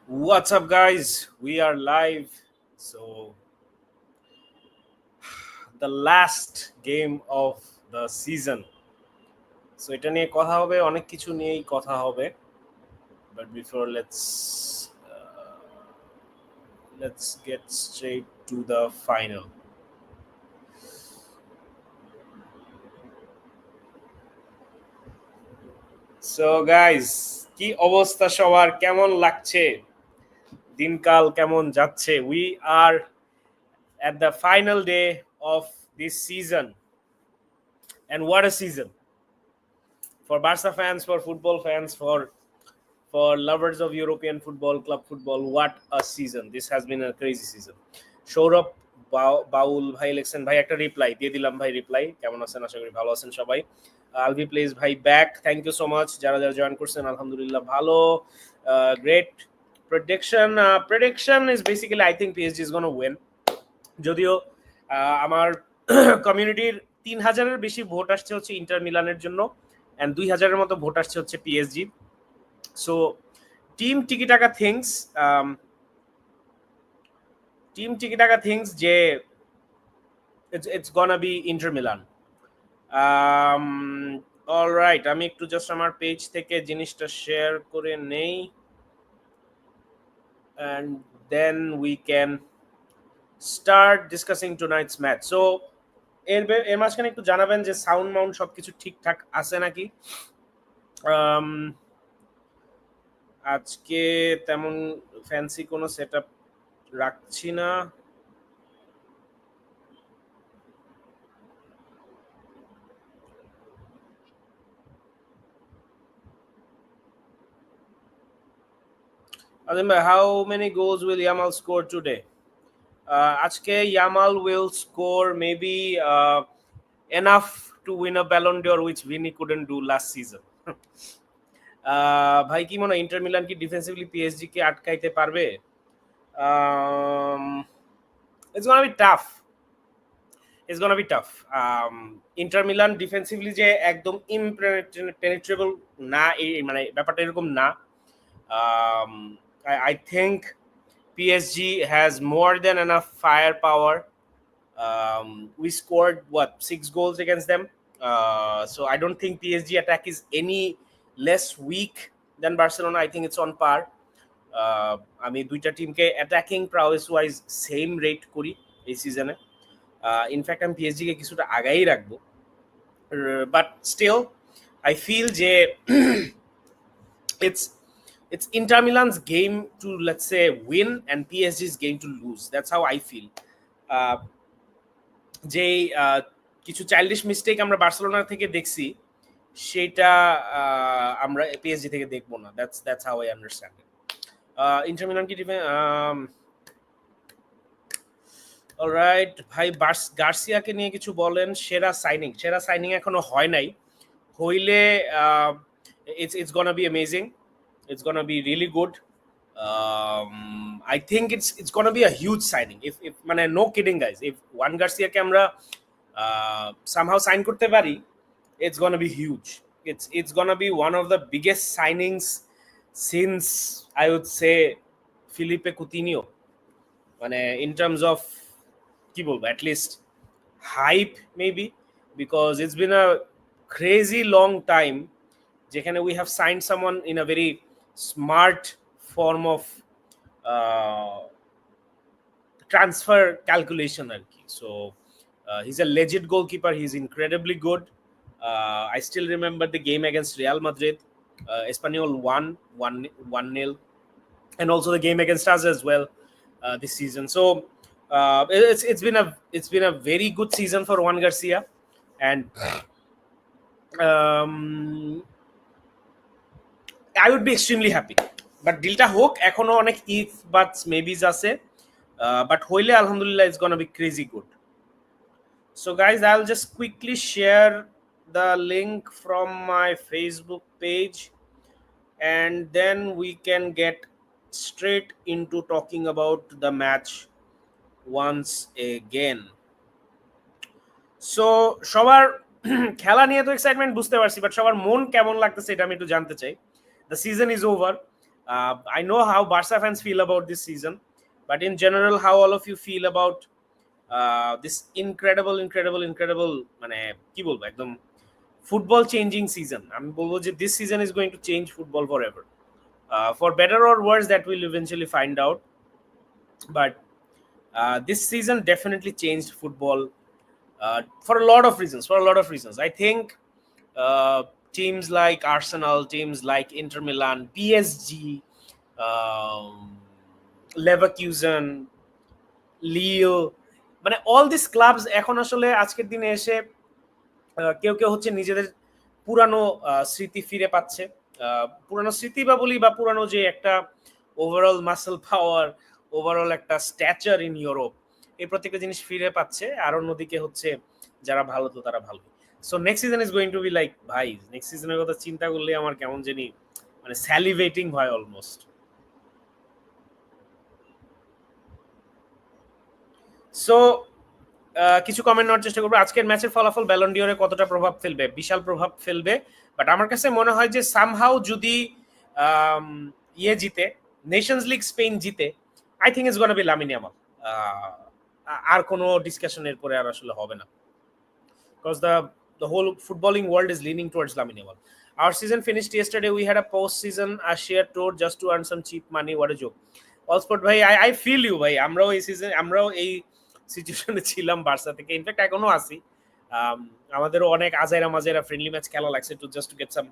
What's up, guys? We are live. So, the last game of the season. So, এটা নিয়ে কথা হবে, অনেক কিছু নিয়েই কথা হবে. But before, let's get straight to the final. So, guys, কি অবস্থা সবার? কেমন লাগছে? দিনকাল কেমন যাচ্ছে? We are at the final day of this season. And what a season! For Barca fans, for football fans, for lovers of European football, club football, what a season. This has been a crazy season. Sourav বাউল ভাই লিখছেন, ভাই একটা reply দিয়ে দিলাম। ভাই reply কেমন আছেন? আশা করি ভালো আছেন সবাই। আলভি প্লেজ ভাই ব্যাক, থ্যাংক ইউ সো মাচ। যারা যারা জয়েন করছেন আলহামদুলিল্লাহ ভালো। Great prediction is basically I think PSG is gonna win. যদিও আমার কমিউনিটির 3000-এর বেশি ভোট আসছে হচ্ছে ইন্টার মিলানের জন্য, and 2000-এর মতো ভোট আসছে হচ্ছে PSG. So team Tiki-Taka thinks যে it's gonna be Inter Milan. All right, আমি একটু জাস্ট আমার পেজ থেকে জিনিসটা শেয়ার করে নেই, and then we can start discussing tonight's match. So এর মাঝখানে একটু জানাবেন যে সাউন্ড মাউন্ট সবকিছু ঠিকঠাক আছে নাকি। আজকে তেমন ফ্যান্সি কোনো সেটআপ রাখছি না। How many goals will Yamal score today? আজকে Yamal will score maybe enough to win a Ballon d'Or, which Vini couldn't do last season. ভাই কি মনে হয় ইন্টার মিলান কি ডিফেন্সিভলি পিএসজি কে আটকাইতে পারবে? It's gonna be tough. It's gonna be tough. Inter Milan defensively যে একদম impenetrable না, এই মানে ব্যাপারটা এরকম না। I think PSG has more than enough firepower. We scored 6 goals against them. So I don't think PSG attack is any less weak than Barcelona. I think it's on par. আমি দুইটা টিমকে attacking প্রাউয়েস wise same rate করি এই সিজনে। In fact আমি PSG কে কিছুটা আগাই রাখবো, বাট স্টিল আই ফিল যে it's Inter Milan's game to, let's say, win and PSG's game to lose. That's how I feel. যে কিছু চাইল্ডিশ মিস্টেক আমরা বার্সেলোনা থেকে দেখছি, সেটা আমরা পিএসজি থেকে দেখবো না। That's how I understand it. Inter Milan কি অলরাইট ভাই, গার্সিয়াকে নিয়ে কিছু বলেন। সেরা সাইনিং এখনো হয় নাই, হইলে it's gonna be amazing. It's gonna be really good. I think it's gonna be a huge signing. If মানে no kidding guys, if Juan Garcia কে আমরা somehow sign করতে পারি, it's gonna be huge. It's gonna be one of the biggest signings since, I would say, Felipe Coutinho. মানে in terms of কি বলবো, at least hype maybe, because it's been a crazy long time যেখানে we have signed someone in a very smart form of transfer calculation আর কি. So he's a legit goalkeeper. He's incredibly good. I still remember the game against Real Madrid. Espanyol won 1-0, and also the game against us as well this season. So it's been a very good season for Juan Garcia, and I would be extremely happy. But ডিলটা হোক, এখনো অনেক if বাটস মেবিজ আছে, but হইলে আলহামদুলিল্লাহ it's gonna be crazy good. So guys, I'll just quickly share the link from my Facebook page, and then we can get straight into talking about the match once again. So সবার খেলা নিয়ে তো excitement বুঝতে পারছি, but সবার মন কেমন লাগতেছে এটা আমি একটু জানতে চাই। The season is over. I know how Barca fans feel about this season, but in general, how all of you feel about this incredible মানে কি বলবো একদম ফুটবল চেঞ্জিং সিজন। আমি বলবো যে this season is going to change football for ever, for better or worse that we'll eventually find out, but this season definitely changed football for a lot of reasons. I think uh, teams like Arsenal, teams like Inter Milan, PSG, um, Leverkusen, লিও, মানে all this clubs এখন আসলে আজকের দিনে এসে কেউ কেউ হচ্ছে নিজেদের পুরানো স্মৃতি ফিরে পাচ্ছে। পুরানো স্মৃতি বা বলি বা পুরানো যে একটা ওভারঅল মাসেল পাওয়ার, ওভারঅল একটা স্ট্যাচার ইন ইউরোপ, এই প্রত্যেকটা জিনিস ফিরে পাচ্ছে। আর অন্যদিকে হচ্ছে যারা ভালো তো তারা ভালো। So next season is going to be like, ভাই নেক্সট সিজনের কথা চিন্তা করলে আমার কেমন জানি মানে স্যালিভেটিং হয় অলমোস্ট। সো কিছু কমেন্ট নেওয়ার চেষ্টা করবো। আজকের ম্যাচের ফলাফল ব্যালন ডিওরে কতটা প্রভাব ফেলবে? বিশাল প্রভাব ফেলবে, বাট আমার কাছে মনে হয় যে সামহাউ যদি ইয়ে জিতে, নেশনস লিগ স্পেন জিতে, I think it's gonna be Lamine Yamal. আর কোনো ডিসকাশনের পরে আর আসলে হবে না, because the whole footballing world is leaning towards Lamine Yamal. Our season finished yesterday. We had a post-season share tour just to earn some cheap money. What a joke. Allsport ভাই, I feel you ভাই। আমরাও এই season, আমরাও এই সিচুয়েশনে ছিলাম Barca থেকে, in fact এখনো আছি। আমাদেরও অনেক আজাইরা মাজাইরা ফ্রেন্ডলি ম্যাচ খেলা লাগছে to just to get some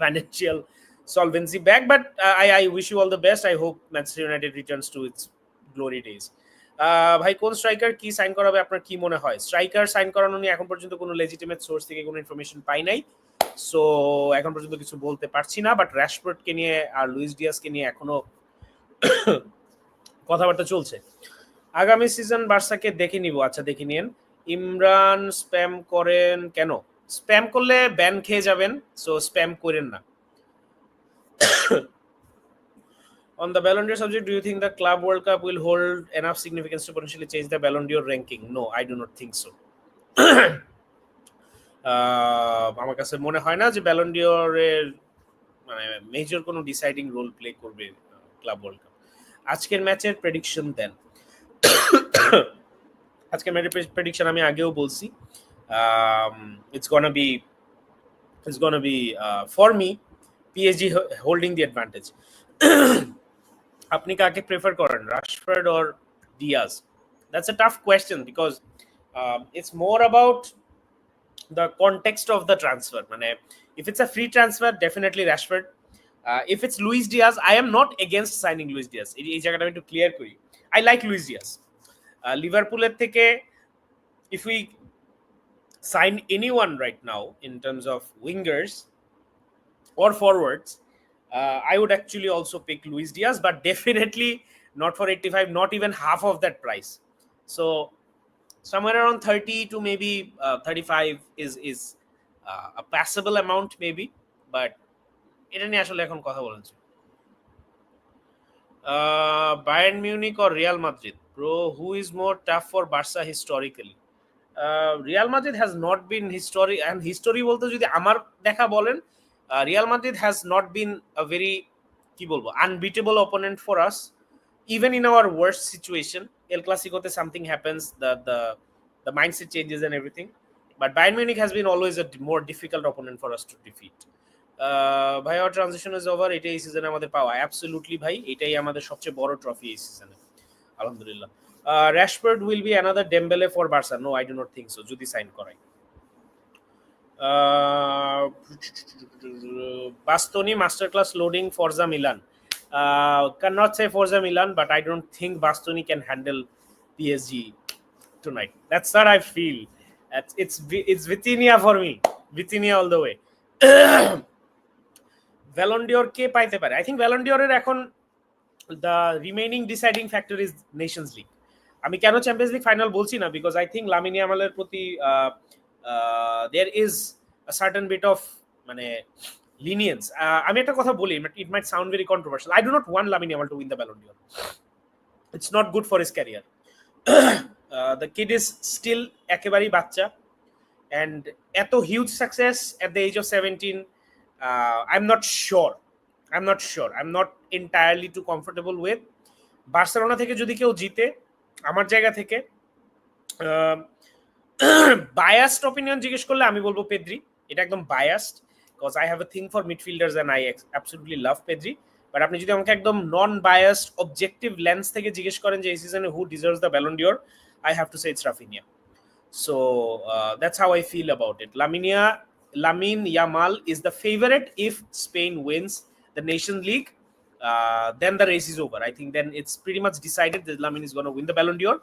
financial solvency back, but I wish you all the best. I hope Manchester United returns to its glory days. ভাই কোন স্ট্রাইকার কি সাইন করাবে আপনার কি মনে হয়? স্ট্রাইকার সাইন করানো নিয়ে এখন পর্যন্ত কোনো লেজিটিমেট সোর্স থেকে কোনো ইনফরমেশন পাই নাই, সো এখন পর্যন্ত কিছু বলতে পারছি না। বাট র্যাশফোর্ডকে নিয়ে আর লুইস ডিয়াসকে নিয়ে এখনো কথাবার্তা চলছে। আগামী সিজন বার্সাকে দেখে নিব। আচ্ছা দেখে নিন। ইমরান স্প্যাম করেন কেন? স্প্যাম করলে ব্যান খেয়ে যাবেন, সো স্প্যাম করেন না। On the Ballon d'Or subject, do you think the Club World Cup will hold enough significance to potentially change the Ballon d'Or ranking? No, I do not think so. আমার কাছে মনে হয় না যে Ballon ডিওরের মানে major কোনো deciding role play করবে club world cup. আজকের ম্যাচের প্রেডিকশন দেন। আজকের ম্যাচের প্রেডিকশন আমি আগেও বলছি, it's gonna be for me PSG holding the advantage. আপনি কাকে প্রেফার করেন, Rashford or Diaz? That's a tough question because it's more about the context of the transfer. মানে if it's a free transfer, definitely Rashford. If it's Luis Diaz, I am not against signing Luis Diaz. এই জায়গাটা আমি একটু clear করি। I like Luis Diaz. লিভারপুলের থেকে if we sign anyone right now in terms of wingers or forwards, I would actually also pick Luis Diaz, but definitely not for 85, not even half of that price. So somewhere around 30 to maybe 35 is a passable amount maybe, but এটা নিয়ে আসলে এখন কথা বলছি। Bayern Munich or Real Madrid? Bro, who is more tough for Barca historically? Real Madrid has not been history বলতে যদি আমার দেখা বলেন, Real Madrid has not been a very কি বলবো unbeatable opponent for us, even in our worst situation. El Clasicote something happens, the mindset changes and everything, but Bayern Munich has been always a more difficult opponent for us to defeat. ভাই our transition is over. এটাই এই সিজনে আমাদের পাওয়া। Absolutely ভাই, এটাই আমাদের সবচেয়ে বড় ট্রফি এই সিজনে, আলহামদুলিল্লাহ। Rashford will be another Dembele for Barca? No, I do not think so. যদি সাইন করাই। Bastoni masterclass loading Forza Milan. Cannot say Forza Milan, but I don't think Bastoni can handle PSG tonight. That's what I feel. It's Vitinha for me. Vitinha all the way. Ballon d'Or কে পাইতে পারে? I think Ballon d'Or এর এখন the remaining deciding factor is Nations League. আমি কেন champions league final বলছি না, because I think Lamine ইয়ামালের প্রতি there is a certain bit of মানে লিনিয়েন্স। আমি একটা কথা বলি, it might sound very controversial. I do not want Lamine Yamal to win the Ballon d'Or. It's not good for his career. The kid is still একেবারেই বাচ্চা, and এত huge success at the age of 17, I am not sure I'm not sure. I'm not entirely too comfortable with. Barcelona থেকে যদি কেউ জিতে আমার জায়গা থেকে বায়াসড অপিনিয়ন জিজ্ঞেস করলে আমি বলবো পেদ্রি। এটা একদম biased, because I have a thing for midfielders and I absolutely love Pedri. But আপনি যদি আমাকে একদম নন বায়াসড অবজেক্টিভ লেন্স থেকে জিজ্ঞেস করেন যে এই সিজনে who deserves the Ballon d'Or, I have to say it's Raphinha. So that's how I feel about it. Lamine Yamal is the favorite if Spain wins the Nations League. Then the race is over. I think then it's pretty much decided that Lamine is going to win the Ballon d'Or,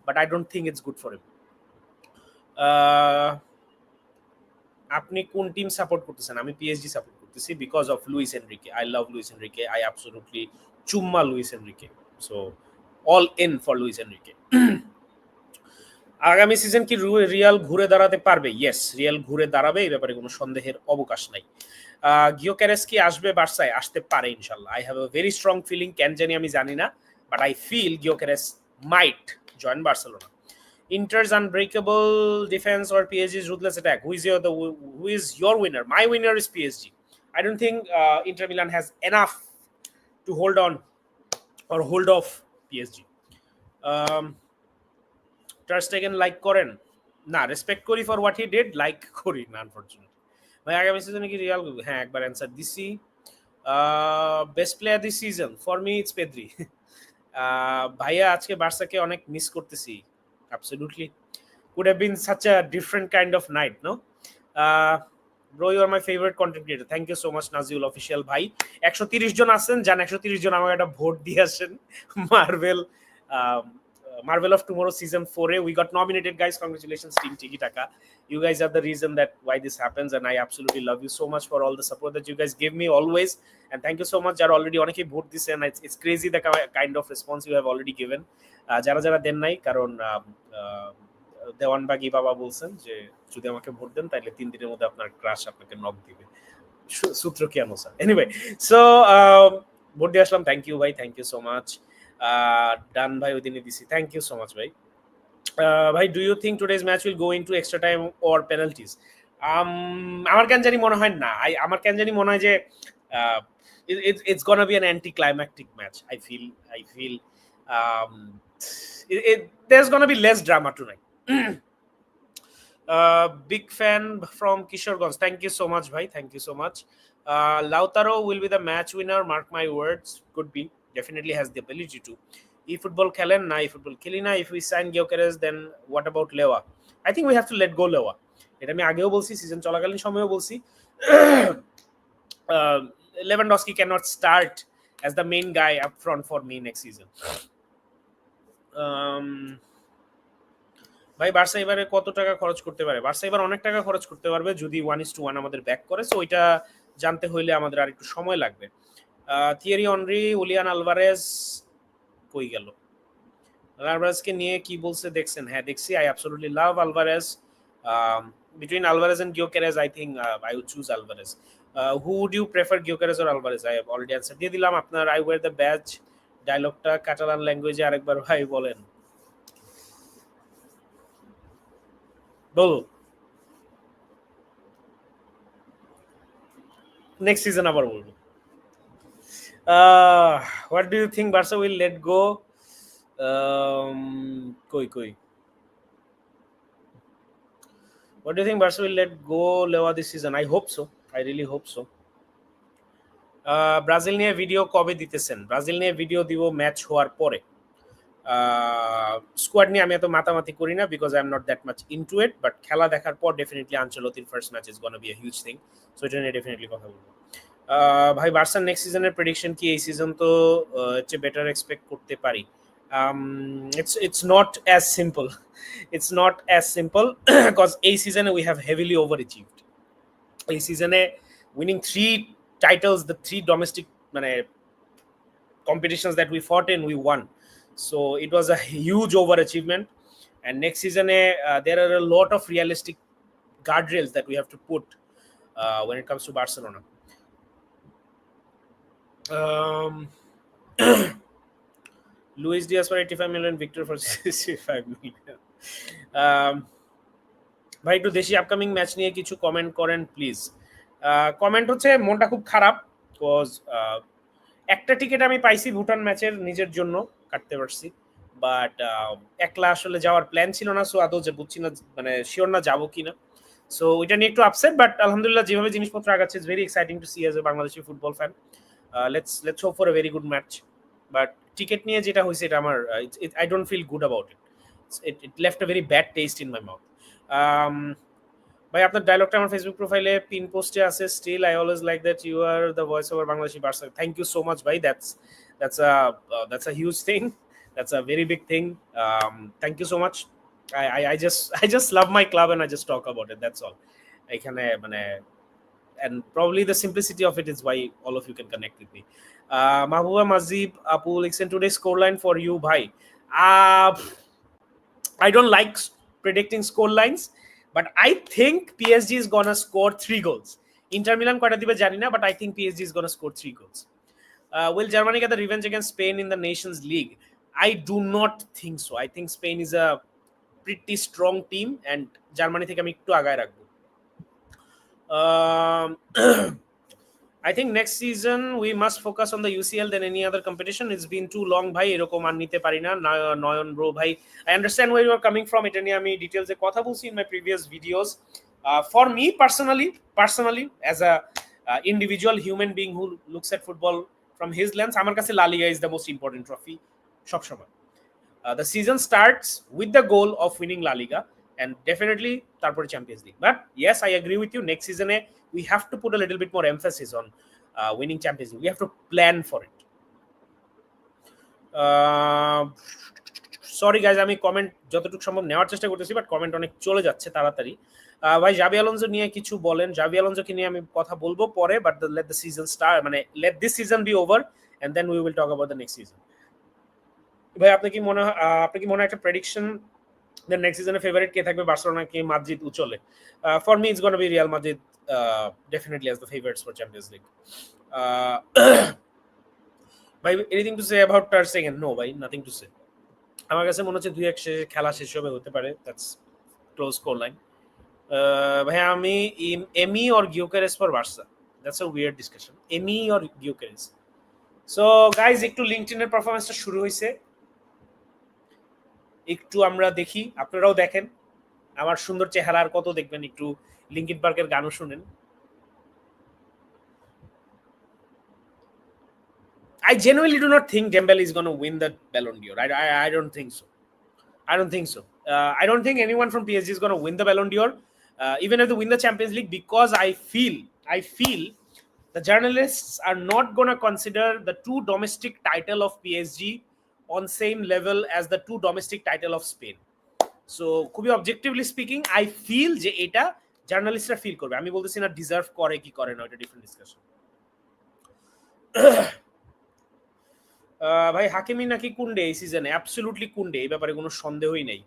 but I don't think it's good for him. আপনি কোন team support করতেছেন? আমি PSG support করতেছি because of Luis Enrique. I love Luis Enrique. I absolutely চুম্মা Luis Enrique. So all in for Luis Enrique. আগামী season কি Real ঘুরে দাঁড়াতে পারবে? ইয়েস, রিয়াল ঘুরে দাঁড়াবে, এই ব্যাপারে কোনো সন্দেহের অবকাশ নাই। গিওকেরেস কি আসবে বার্সায়? আসতে পারে ইনশাল্লাহ। I have a very strong feeling, কেন জানি আমি জানি না, but I feel Gyokeres might join Barcelona. Inter's unbreakable defense or PSG's ruthless attack? Who is your winner? My winner is PSG. I don't think Inter Milan has enough to hold on or hold off PSG. Ter Stegen like করেন না, respect করি for what he did, like করি না unfortunately. ভাই আগামী সিজনে কি Real? হ্যাঁ, একবার অ্যান্সার দিছি। Best player this season for me it's Pedri. ভাইয়া আজকে বার্সাকে অনেক মিস করতেছি। Absolutely. Could have been such a different kind of night, no? Bro, you are my favorite content creator. Thank you so much, Naziul Official ভাই। 130 জন আছেন, জান 130 জন আমাকে একটা vote দিয়ে আসেন Marvel of Tomorrow season 4 we got nominated, guys. Congratulations team Tiki-Taka. You guys are the reason that why this happens, and I absolutely love you so much for all the support that you guys give me always, and thank you so much যারা already অনেকেই vote দিয়েছেন। It's crazy the kind of response you have already given. যারা যারা দেন নাই, কারণ দেওয়ানবাগি বাবা বলছেন যে যদি আমাকে ভোট দেন তাহলে 3 দিনের মধ্যে আপনার ক্রাশ আপনাকে নক দিবে, সূত্র কি অনুসার। এনিওয়ে, সো ভোট দিয়ে আসলাম। থ্যাংক ইউ ভাই, থ্যাংক ইউ সো মাচ। ডান ভাই ওই দিনে দিছি, থ্যাংক ইউ সো মাচ ভাই। ভাই, do you think today's match will go into extra time or penalties? আমার কেন জানি মনে হয় না। আমার কেন জানি মনে হয় যে it's gonna be an anticlimactic match. I feel there's gonna be less drama tonight. Big fan from Kishorganj. Thank you so much bhai, thank you so much. Lautaro will be the match winner, mark my words. Could be, definitely has the ability to. E-football খেলেন না, e-football খেলি না। If we sign Gyökeres, then what about Lewa? I think we have to let go Lewa. এটা আমি আগেও বলছি, season চলাকালীন সময়ও বলছি। Lewandowski cannot start as the main guy up front for me next season. ভাই বার্সা এবারে কত টাকা খরচ করতে পারে? বার্সা এবার অনেক টাকা খরচ করতে পারবে যদি 1:1 আমাদের ব্যাক করে। সো ওইটা জানতে হইলে আমাদের আর একটু সময় লাগবে। থিয়েরি অনরি, উলিয়ান আলভারেজ কই গেল? আলভারেজকে নিয়ে কি বলছে দেখছেন? হ্যাঁ দেখছি। I absolutely love Alvarez. Between Alvarez and Gyökeres, I think I would choose Alvarez. Who would you prefer, Gyökeres or Alvarez? I have already answered. দিয়ে দিলাম আপনার I wear the badge ডায়লগটা কাটালান ল্যাঙ্গুয়েজে আরেকবার ভাই বলেন। বল, নেক্সট সিজন আবার বলবো। What do you think Barca will let go? কই What do you think Barca will let go Lewa this season? I hope so. I really hope so. Brazil নিয়ে video কবে দিতেছেন? ব্রাজিল নিয়ে video দিব match হওয়ার পরে। Squad নিয়ে আমি এত মাতামাতি করি না because I am not that much into it, but খেলা দেখার পর ডেফিনেটলি আনচেলত্তির first match is gonna be a huge thing. So এটা নিয়ে ডেফিনেটলি কথা বলবো। ভাই বার্সার নেক্সট সিজনের প্রেডিকশন কি? এই সিজন তো চেয়ে বেটার এক্সপেক্ট করতে পারি। It's not as simple. It's not as simple because a season we have heavily overachieved. A season winning 3 titles, the 3 domestic competitions that we fought in, we won. So it was a huge overachievement. And next season there are a lot of realistic guardrails that we have to put when it comes to Barcelona. Luis Diaz for 85 million, Victor for 65 million. ভাই একটু দেশি upcoming match নিয়ে কিছু comment করেন please. Comment হচ্ছে মনটা খুব খারাপ, ওয়াজ একটা টিকিট আমি পাইছি ভুটান ম্যাচের নিজের জন্য, কাটতে পারছি, বাট একলা আসলে যাওয়ার প্ল্যান ছিল না, সো আদৌ যে বুঝছি না, মানে শিওর না যাবো কিনা, সো ওইটা নিয়ে একটু আপসেট, বাট আলহামদুলিল্লাহ যেভাবে জিনিসপত্র আগাচ্ছে it's very exciting to see as a Bangladeshi football fan. Let's hope for a very good match, but ticket নিয়ে যেটা হয়েছে এটা আমার I don't feel good about it left a very bad taste in my mouth. ভাই আপনার ডায়লগটা আমার Facebook প্রোফাইলে পিন পোস্টে আছে, still I always like that you are the voice over Bangladeshi Barca. Thank you so much ভাই, that's a huge thing, that's a very big thing. Thank you so much. I just love my club and I just talk about it, that's all. এখানে মানে and probably the simplicity of it is why all of you can connect with me. Mahbooba Mazib Apu listen today's scoreline for you bhai. I don't like predicting score lines, but I think PSG is gonna score 3 goals. Inter Milan কয়টা দিবে জানি না, but I think PSG is gonna score 3 goals. Will Germany get the revenge against Spain in the Nations League? I do not think so. I think Spain is a pretty strong team and Germany থেকে আমি একটু আগায় রাখবো। I think next season we must focus on the UCL than any other competition. It's been too long ভাই, এরকম আর নিতে পারি না নয়ন ব্রো ভাই। I understand where you are coming from, এটা নিয়ে আমি ডিটেইলসে কথা বলছি in my previous videos. For me personally as a individual human being who looks at football from his lens, আমার কাছে La Liga is the most important trophy সব সময়। The season starts with the goal of winning La Liga and definitely তারপরে Champions League. But yes, I agree with you, next season we have to put a little bit more emphasis on winning Champions League. We have to plan for it. Sorry guys, আমি comment যতটুকু সম্ভব নেওয়ার চেষ্টা করতেছি, but comment অনেক চলে যাচ্ছে তাড়াতাড়ি। ভাই জাভি আলোনসো নিয়ে কিছু বলেন। জাভি আলোনসোকে নিয়ে আমি কথা বলবো পরে, but let the season start, মানে let this season be over and then we will talk about the next season. ভাই আপনি কি মনে হয় একটা প্রেডিকশন দেন নেক্সট সিজনে ফেভারিট কে থাকবে, বার্সেলোনা কি মাদ্রিদ উচলে? For me it's gonna be Real Madrid definitely as the favorites for Champions League. ভাই anything to say about Ter Stegen? No ভাই, নাথিং টু সে। আমার কাছে মনে হচ্ছে 2-1 খেলা শেষ হবে, হতে পারে, দ্যাটস ক্লোজ স্কোর লাইন। ভাই আমি Emi or Gyokeres for Barca, that's a weird discussion, Emi or Gyokeres. So guys একটু লিঙ্কডইনের পারফরম্যান্সটা শুরু হয়েছে, একটু আমরা দেখি, আপনারাও দেখেন আমার সুন্দর চেহারা, আর কত দেখবেন, একটু লিঙ্কিন পার্কের গানও শুনেন। I genuinely do not think Dembele is going to win the Ballon d'Or. I don't think so. I don't think anyone from PSG is going to win the Ballon d'Or, even if they win the Champions League, because I feel the journalists are not going to consider the 2 domestic title of PSG on same level as the 2 domestic title of Spain. So খুবই objectively speaking, I feel যে এটা জার্নালিস্টরা feel করবে। আমি বলতেছি না deserve করে কি করে না, এটা ডিফারেন্ট ডিসকাশন। ভাই হাকিমি নাকি কুন্ডে এই সিজনে? অ্যাবসলিউটলি কুন্ডে, এই ব্যাপারে কোনো সন্দেহই নেই।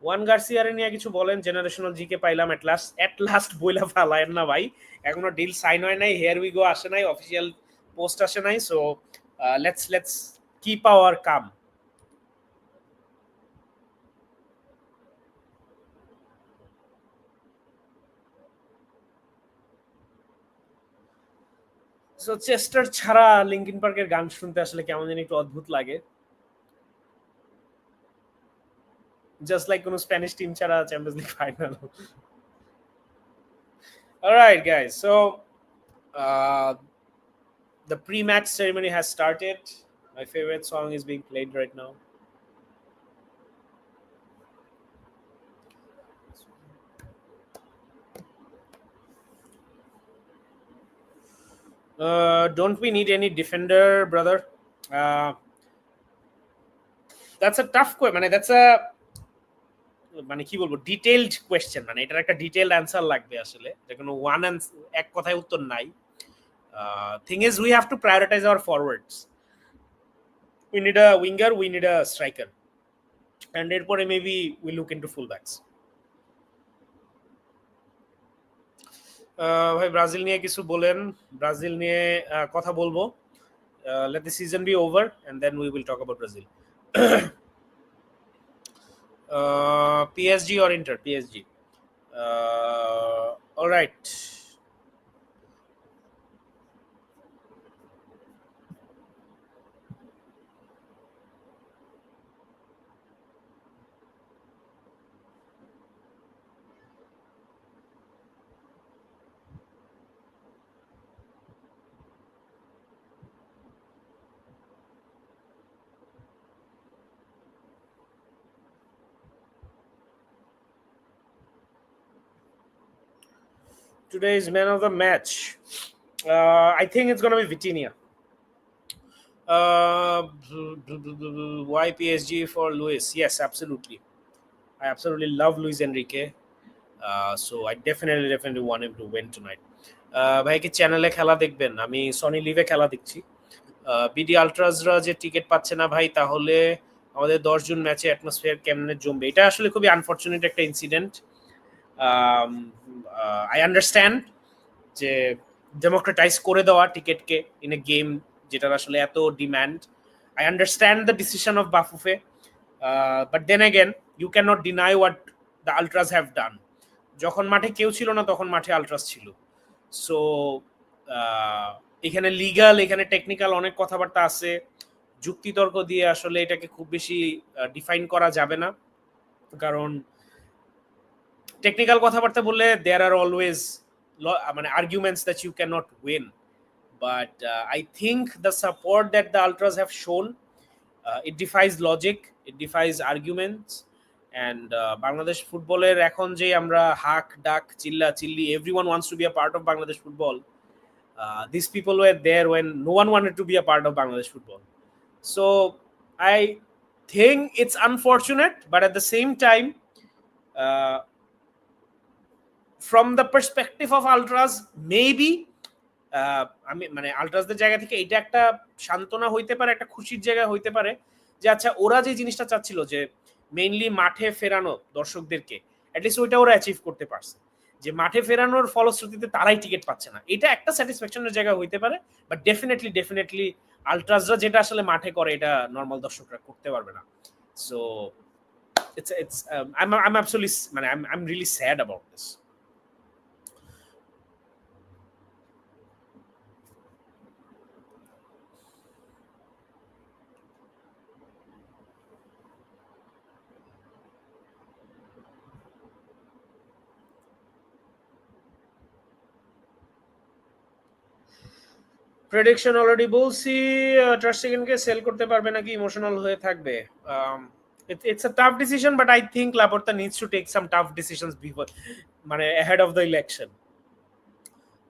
ওয়ান গার্সিয়ারে নিয়ে কিছু বলেন। জেনারেশনাল জিকে পাইলাম এট লাস্ট বইলা ফালায়েন না ভাই, এখনো ডিল সাইন হয় নাই, হেয়ার উই গো আসে নাই, অফিসিয়াল পোস্ট আসে নাই, so let's keep our calm. So Chester ছাড়া লিঙ্কিন পার্কের গান শুনতে আসলে কেমন জানি একটু অদ্ভুত লাগে, জাস্ট লাইক কোনো স্প্যানিশ টিম ছাড়া champions league final. Alright guys, so the pre-match ceremony has started. My favorite song is being played right now. Don't we need any defender, brother? That's a tough question. মানে that's a মানে কি বলবো, detailed question, মানে এটার একটা detailed answer লাগবে আসলে, এটা কোনো ওয়ান এক কথায় উত্তর নাই। Thing is, we have to prioritize our forwards. We need a winger, we need a striker, and এরপরে maybe we look into fullbacks. ভাই ব্রাজিল নিয়ে কিছু বলেন। ব্রাজিল নিয়ে কথা বলবো, let the season be over and then we will talk about Brazil. PSG or Inter? PSG. All right. Today's man of the match. I think it's gonna be Vitinha. Why PSG for Luis? Yes, absolutely. I absolutely love Luis Enrique. So I definitely want him to win tonight. ভাই কি চ্যানেলে খেলা দেখবেন? আমি Sony লিভে খেলা দেখছি। BD আলট্রাসরা যে ticket পাচ্ছে না ভাই, তাহলে আমাদের 10 জুন ম্যাচে অ্যাটমসফিয়ার কেমনে জমবে? এটা আসলে খুবই আনফরচুনেট একটা ইনসিডেন্ট। আই আন্ডারস্ট্যান্ড যে ডেমোক্রেটাইজ করে দেওয়া টিকিটকে ইন এ গেম যেটার আসলে এত demand. I understand the decision of Bafufe, but then again you can not deny what the ultras have done. যখন মাঠে কেউ ছিল না তখন মাঠে আলট্রাস ছিল। সো এখানে লিগাল, এখানে টেকনিক্যাল অনেক কথাবার্তা আছে। যুক্তিতর্ক দিয়ে আসলে এটাকে খুব বেশি ডিফাইন করা যাবে না, কারণ টেকনিক্যাল কথাবার্তা বললে দেয়ার আর অলওয়েজ মানে arguments that you can not win. But I think the support that the ultras have shown, it defies logic, it defies arguments. And Bangladesh ফুটবলের এখন যে আমরা হাক ডাক চিল্লা চিল্লি, everyone wants to be a part of Bangladesh football, these people were there when no one wanted to be a part of Bangladesh football. So I think it's unfortunate, but at the same time, from the perspective of ultras, maybe আমি মানে আলট্রাসদের জায়গা থেকে এটা একটা সান্ত্বনা হইতে পারে, একটা খুশির জায়গা হইতে পারে যে আচ্ছা ওরা যে জিনিসটা চাচ্ছিল যে মেইনলি মাঠে ফেরানো দর্শকদেরকে, অ্যাটলিস্ট ওইটা ওরা অ্যাচিভ করতে পারছে। যে মাঠে ফেরানোর ফলশ্রুতিতে তারাই টিকিট পাচ্ছে না, এটা একটা স্যাটিসফ্যাকশনের জায়গা হইতে পারে। বাট ডেফিনেটলি আলট্রাসরা যেটা আসলে মাঠে করে এটা নর্মাল দর্শকরা করতে পারবে না। সো it's I'm absolutely মানে I'm really sad about this. Prediction already বলছি, টার সেকেন্ডকে সেল করতে পারবে নাকি ইমোশনাল হয়ে থাকবে? it's a tough decision, but I think Laporta needs to take some tough decisions before মানে ahead of the election.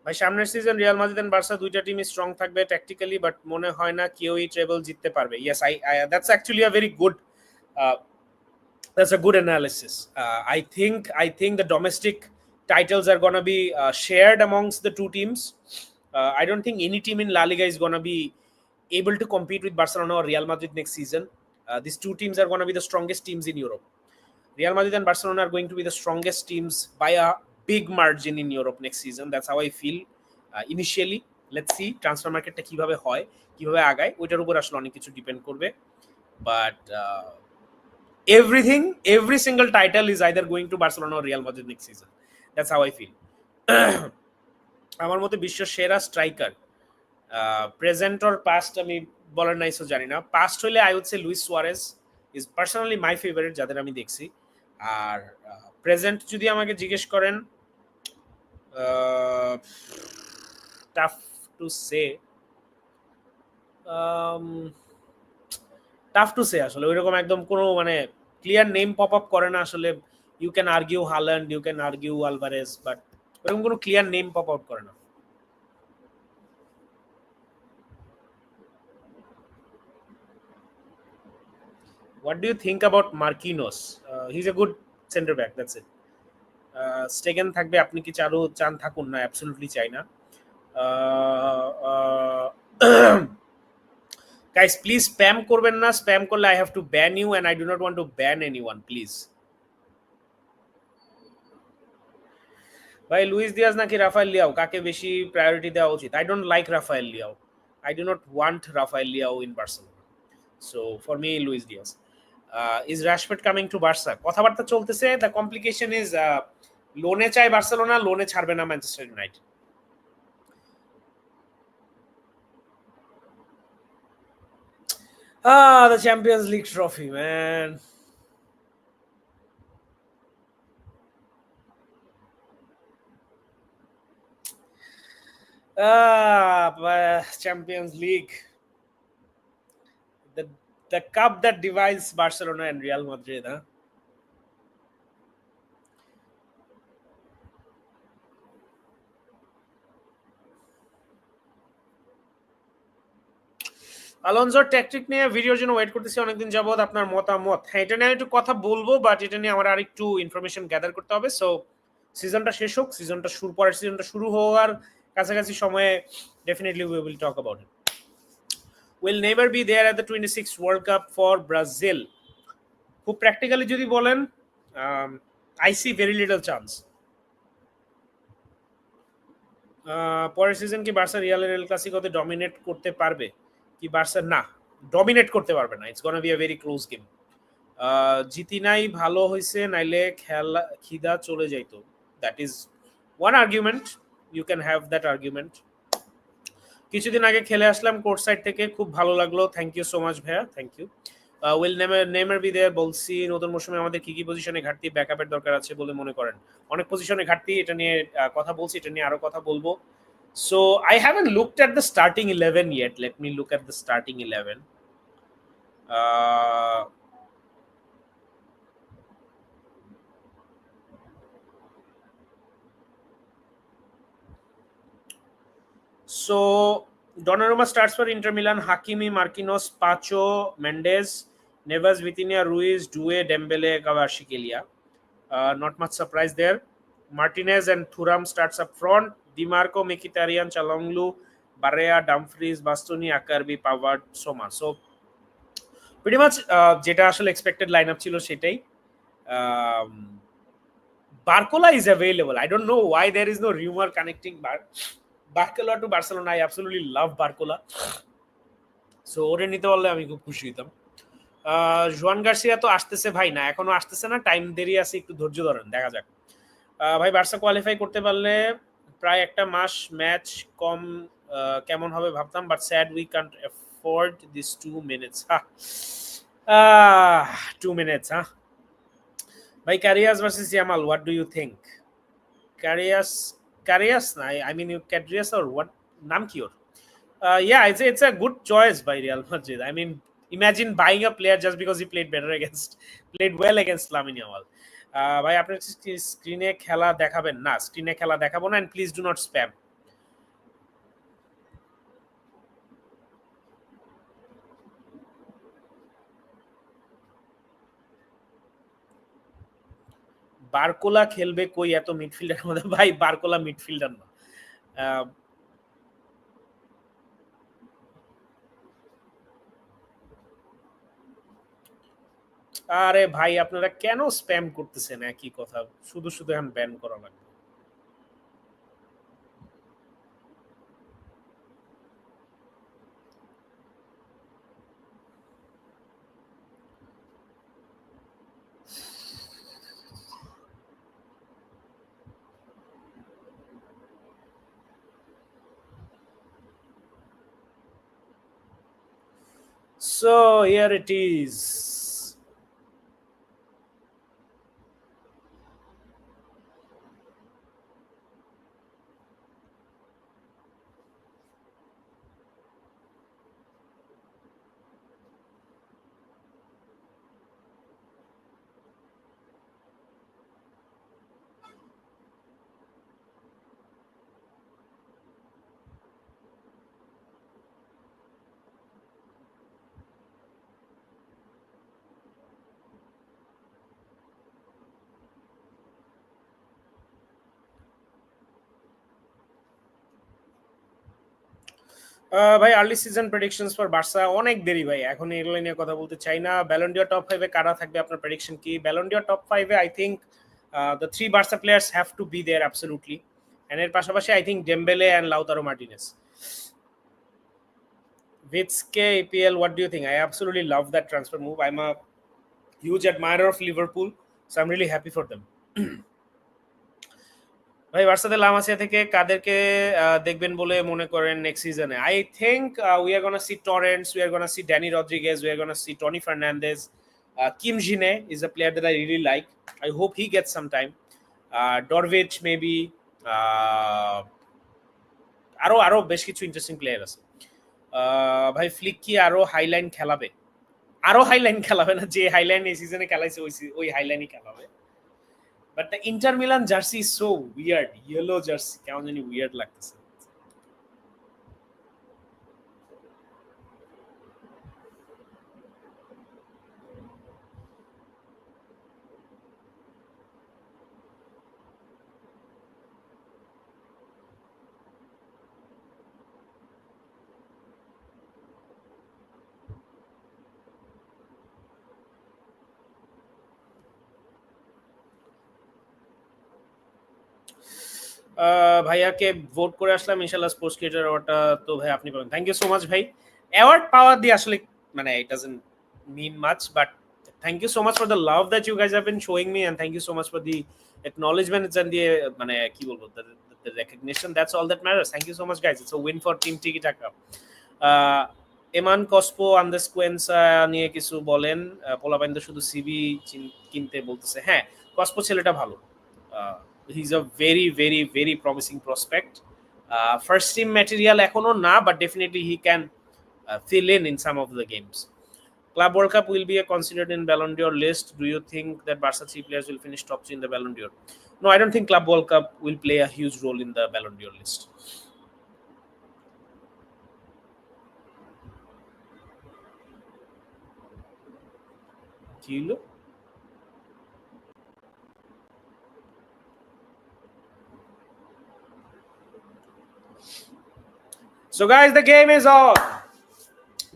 ভাই সামনের season Real Madrid and Barca দুইটা টিমই স্ট্রং থাকবে ট্যাকটিক্যালি, বাট মনে হয় না কেউই ট্রেবল জিততে পারবে। Yes, I that's actually a very good that's a good analysis. I think the domestic titles are going to be shared amongst the two teams. I don't think any team in La Liga is going to be able to compete with Barcelona or Real Madrid next season. These two teams are going to be the strongest teams in Europe. Real Madrid and Barcelona are going to be the strongest teams by a big margin in Europe next season. That's how I feel initially. Let's see transfer marketটা কিভাবে হয়, কিভাবে আগায়, ওইটার উপর আসলে অনেক কিছু depend করবে। But every single title is either going to Barcelona or Real Madrid next season. That's how I feel. আমার মতে বিশ্বের সেরা স্ট্রাইকার প্রেজেন্ট অর পাস্ট আমি বলার নাইসও জানি না। পাস্ট হইলে I would say Luis Suarez is personally my favourite যাদের আমি দেখছি। আর প্রেজেন্ট যদি আমাকে জিজ্ঞেস করেন, টাফ টু সে, আসলে ওইরকম একদম কোনো মানে ক্লিয়ার নেম পপ আপ করে না আসলে। You can argue Haaland, you can argue Alvarez, but ওইরকম কোনো ক্লিয়ার নেম পপ আউট করে না। What do you think about Marquinhos? He's a good center back, that's it. স্টেগেন থাকবে, আপনি কি চান থাকুন? না, অ্যাবসলিউটলি চাই না। Guys, please spam করবেন না, স্প্যাম করলে I have to ban you and I do not want to ban anyone, please. ভাই লুইস দিয়াজ নাকি রাফায়েল লিয়াও, কাকে বেশি প্রায়োরিটি দেওয়া উচিত? I don't like Rafael Leao. I do not want Rafael Leao in Barcelona. So for me, Luis Diaz. Is Rashford coming to Barca? কথাবার্তা চলতেছে। The complication is লোনে চাই Barcelona, লোনে ছাড়বে না Manchester United. The Champions League trophy, man. Champions League. The cup that divides Barcelona and Real Madrid, huh? আলোনসোর tactic নিয়ে ভিডিওর জন্য ওয়েট করতেছি অনেকদিন যাবত। আপনার মতামত? হ্যাঁ, এটা নিয়ে একটু কথা বলবো, বাট এটা নিয়ে আমার আরেকটু ইনফরমেশন গ্যাদার করতে হবে। সো সিজনটা শেষ হোক, পরের সিজনটা শুরু হওয়ার কাছাকাছি সময়ে definitely we will talk about it. Will never be there at the 26 world cup for Brazil. খুব প্র্যাকটিক্যালি যদি বলেন, I see very little chance. পরের সিজন কি বার্সা রিয়ালের এল ক্লাসিকোতে ডমিনেট করতে পারবে? কি বার্সা? না, ডমিনেট করতে পারবে না। It's gonna be a very close game. জিতি নাই ভালো হয়েছে, নাইলে খেলা খিদা চলে যাইতো। That is one argument, you can have that argument. কিছুদিন আগে খেলে আসলাম কোর্ট সাইড থেকে, খুব ভালো লাগলো। থ্যাংক ইউ সো মাচ ভাইয়া, thank you. Will Neymar be there বলছি। নতুন মৌসুমে আমাদের কি কি পজিশনে ঘাটতি, ব্যাকআপের দরকার আছে বলে মনে করেন? অনেক পজিশনে ঘাটতি, এটা নিয়ে কথা বলছি, এটা নিয়ে আরো কথা বলবো। So I haven't looked at the starting 11 yet. Let me look at the starting 11. Uh, so Donnarumma starts for Inter Milan. Hakimi, Marquinhos, Pacho, Mendes, Neves, Vitinha, Ruiz, Due, Dembele, Kvaratskhelia. Not much surprise there. Martinez and Thuram starts up front. Di Marco, Mkhitaryan, Çalhanoğlu, Barrea, Dumfries, Bastoni, Acerbi, Pavard, Soma. So pretty much যেটা আসলে expected lineup ছিল সেটাই। Barcola is available. I don't know why there is no rumor connecting Barcola to Barcelona. I absolutely love Barcola. So ওরে নিতে পারলে আমি খুব খুশি হতাম। জুয়ান গার্সিয়া তো আসতেছে ভাই, না এখনো আসতেছে না, টাইম দেরি আছে, একটু ধৈর্য ধরেন, দেখা যাক। ভাই বার্সা কোয়ালিফাই করতে পারলে প্রায় একটা মাস ম্যাচ কম কেমন হবে ভাবতাম, but sad we can't afford this 2 minutes। 2 minutes, huh? By Karius versus Yamal, what do you think? Karius, I mean, you Karius or what? Naam ki or? Yeah, it's a good choice by Real Madrid. I mean, imagine buying a player just because he played well against Lamine Yamal. ভাই আপনার স্ক্রিনে খেলা দেখাবেন? না, স্ক্রিনে খেলা দেখাবো না, and please do not spam. বারকোলা খেলবে কই এত মিডফিল্ডার মধ্যে? ভাই বারকোলা মিডফিল্ডার না। আরে ভাই আপনারা কেন স্প্যাম করতেছেন একই কথা, শুধু শুধু এখন ব্যান করা লাগবে। So here it is. ভাই early season predictions for Barca অনেক দেরি ভাই, এখন এগুলো নিয়ে কথা বলতে চাই না। ব্যালন্ডিয়র টপ 5 এ কারা থাকবে আপনার প্রেডিকশন কি? ব্যালন্ডিয়র টপ 5 এ I think the 3 Barca players have to be there absolutely, and এর পাশাপাশি I think Dembele and Lautaro Martinez. Vitske EPL, what do you think? I absolutely love that transfer move. I'm a huge admirer of Liverpool, so I'm really happy for them. ভাই বার্সাতে লামাসিয়া থেকে কাদেরকে দেখবেন বলে মনে করেন next সিজনে? I think we are gonna see Torrents, we are gonna see Dani Rodriguez, we are gonna see Tony Fernandez, Kim Jine is a player that I really like, I hope he gets some time, Dorvich maybe, আরো বেশ কিছু interesting player আছে। ভাই Flick কি আরো Highline খেলাবে? আরো Highline খেলাবে না, যে হাইলাইন এই সিজনে খেলাইছে ওই হাইলাইনই খেলাবে। But the Inter Milan jersey is so weird. Yellow jersey, কেমন জানি weird লাগতেছে। ভাইয়াকে ভোট করে আসলাম ইনশাল্লাহ স্পোর্টস ক্রিয়েটর অ্যাওয়ার্ডটা তো ভাই আপনি পাবেন। থ্যাংক ইউ সো মাচ ভাই। অ্যাওয়ার্ড পাওয়া দিয়ে আসলে মানে it doesn't mean much, but thank you so much for the love that you guys have been showing me, and thank you so much for the acknowledgement and the মানে কি বলবো the recognition. That's all that matters. Thank you so much guys. It's a win for team Tiki-Taka. এমান কসপো আন্দারস্কোয়েন্সা নিয়ে কিছু বলেন। পোলাপাইন তো শুধু CB কিনতে বলতেছে। হ্যাঁ, কসপো ছেলেটা ভালো। He is a very very very promising prospect. First team material এখনো না, but definitely he can fill in some of the games. Club World Cup will be considered in Ballon d'Or list. Do you think that Barca 3 players will finish top 3 in the Ballon d'Or? No, I don't think Club World Cup will play a huge role in the Ballon d'Or list. Kilo? So guys, the game is on.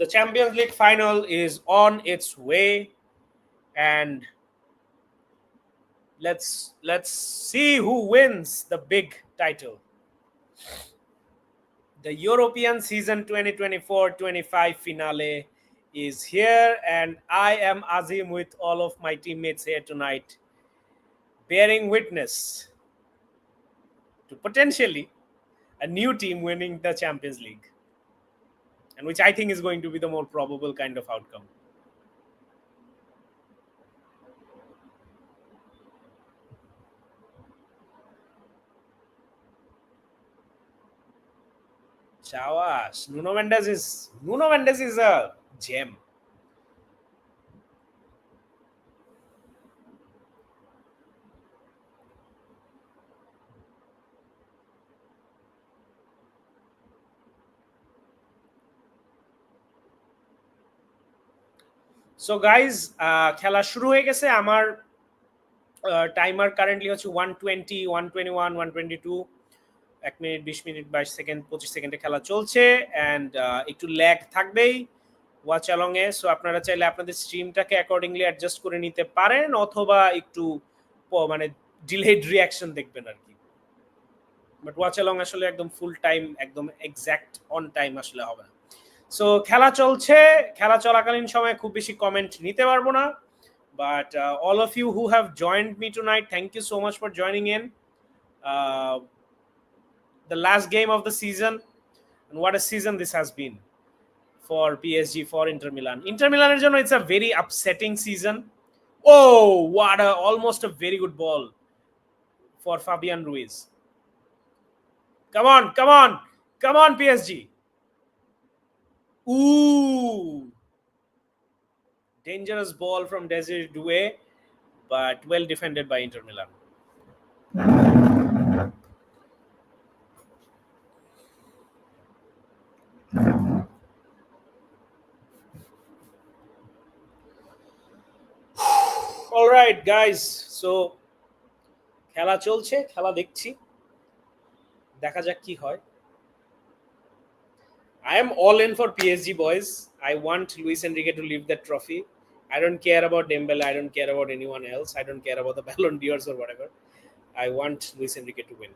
The Champions League final is on its way, and let's see who wins the big title. The European season 2024-25 finale is here, and I am Azim with all of my teammates here tonight, bearing witness to potentially a new team winning the Champions League, and which I think is going to be the more probable kind of outcome. Chawas, Nuno Mendes is a gem. So guys, খেলা শুরু হয়ে গেছে। আমার timer currently হচ্ছে 120, 121, 122, 1 minute 20 minute 22 second 25 সেকেন্ডে খেলা চলছে, and একটু ল্যাগ থাকবেই ওয়াচ অ্যালং এ। সো আপনারা চাইলে আপনাদের স্ট্রিমটাকে অ্যাকর্ডিংলি অ্যাডজাস্ট করে নিতে পারেন, অথবা একটু মানে ডিলেড রিয়াকশন দেখবেন আর কি। বাট ওয়াচ অ্যালং আসলে একদম ফুল টাইম, একদম এক্স্যাক্ট অন টাইম আসলে হবে না। সো খেলা চলছে, খেলা চলাকালীন সময় খুব বেশি কমেন্ট নিতে পারবো না, but all of you who have joined me tonight, thank you so much for joining in. The last game of the season, and what a season this has been for PSG, for Inter Milan. Inter Milan er jonno it's a very upsetting season. Oh, what a almost a very good ball for Fabian Ruiz. Come on, come on, come on PSG. Ooh, dangerous ball from Desiree Doué, but well defended by Inter Milan. All right, guys. So খেলা চলছে, খেলা দেখছি, দেখা যাক কি হয়। I am all in for PSG, boys. I want Luis Enrique to leave that trophy. I don't care about Dembele. I don't care about anyone else. I don't care about the Ballon d'Ors or whatever. I want Luis Enrique to win.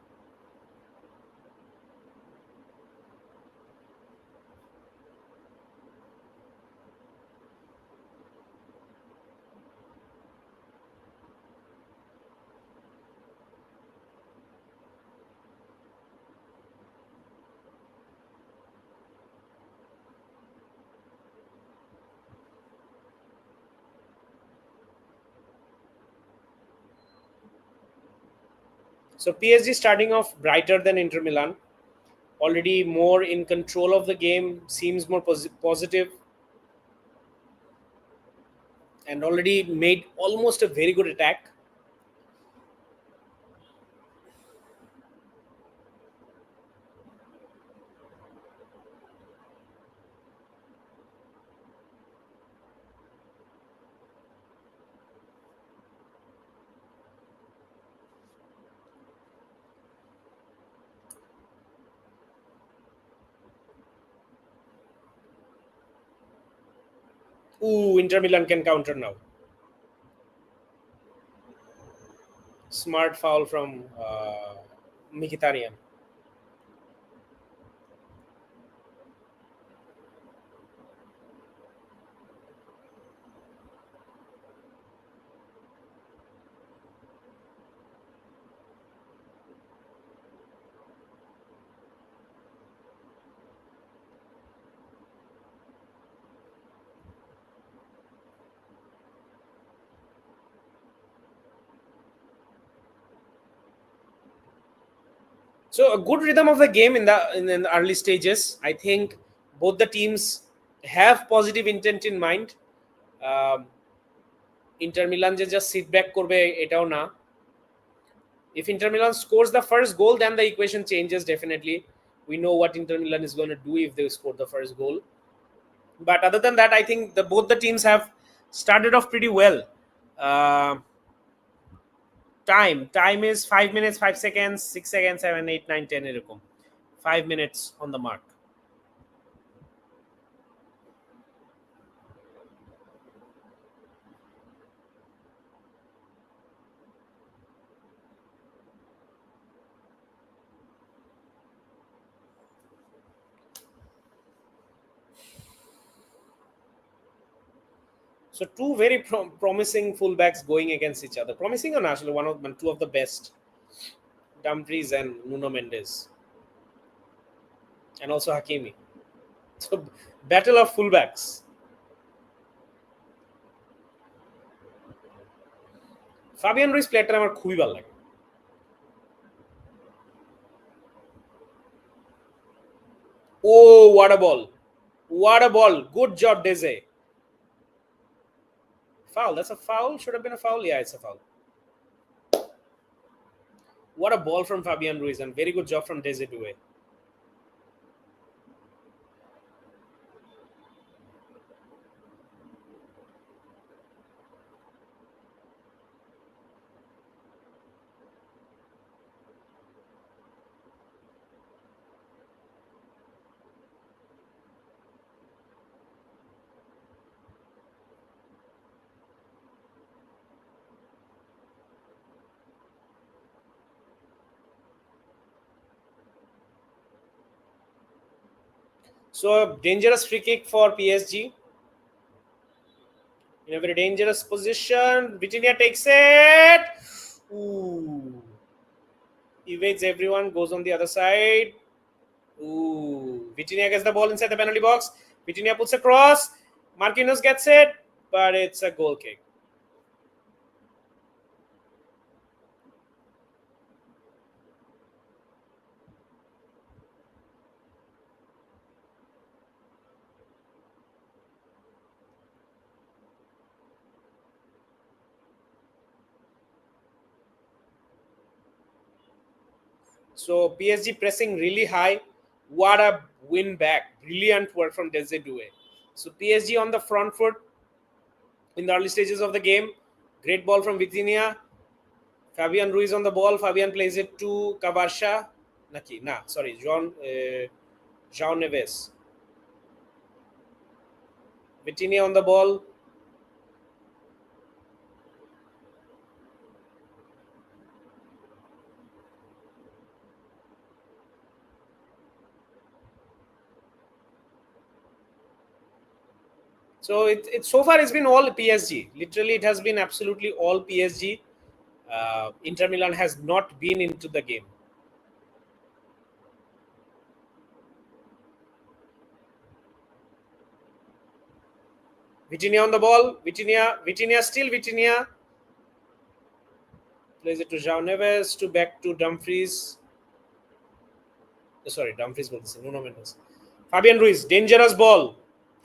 So PSG starting off brighter than Inter Milan. Already more in control of the game, seems more positive, and already made almost a very good attack. Ooh, Inter Milan can counter now. Smart foul from Mkhitaryan. So a good rhythm of the game in the early stages. I think both the teams have positive intent in mind. Inter Milan যে just sit back করবে এটাও না. If Inter Milan scores the first goal, then the equation changes definitely. We know what Inter Milan is going to do if they score the first goal. But other than that, I think both the teams have started off pretty well. Uh, time is 5 minutes 5 seconds 6 seconds 7 8 9 10 এরকম 5 minutes on the mark. So two very promising fullbacks going against each other. Promising or actually two of the best, Dumfries and Nuno Mendes, and also Hakimi. So battle of fullbacks. Fabian Ruiz playerটা আমার খুবই ভালো লাগে. Oh, what a ball! What a ball! Good job, Deze. Foul. That's a foul. Should have been a foul. Yeah, it's a foul. What a ball from Fabian Ruiz, and very good job from Deze Doué. So a dangerous free kick for PSG. In a very dangerous position. Vitinha takes it. Ooh. Evades everyone, goes on the other side. Ooh. Vitinha gets the ball inside the penalty box. Vitinha puts a cross. Marquinhos gets it, but it's a goal kick. So PSG pressing really high. What a win back. Brilliant work from Deze Doué. So PSG on the front foot in the early stages of the game. Great ball from Vitinha. Fabian Ruiz on the ball. Fabian plays it to Cabarcha. João Neves. Vitinha on the ball. So it so far it's been all PSG. Literally, it has been absolutely all PSG. Inter Milan has not been into the game. Vitinha on the ball. Vitinha still Vitinha. Plays it to João Neves, back to Dumfries. Sorry, Dumfries was Nuno Mendes. Fabian Ruiz, dangerous ball.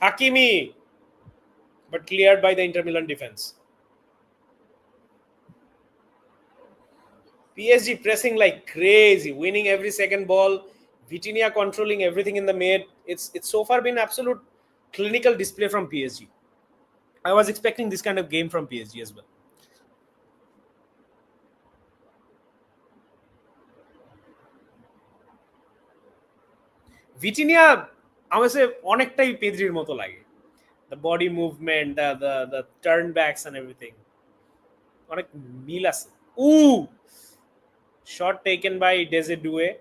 Hakimi, but cleared by the Inter Milan defense. PSG pressing like crazy, winning every second ball. Vitinha controlling everything in the mid. It's so far been absolute clinical display from PSG. I was expecting this kind of game from PSG as well. Vitinha আমার কাছে অনেকটাই পেদ্রির মতো লাগে. The body movement, the turn backs and everything. অনেক মিল আছে. Ooh! Shot taken by Desiree,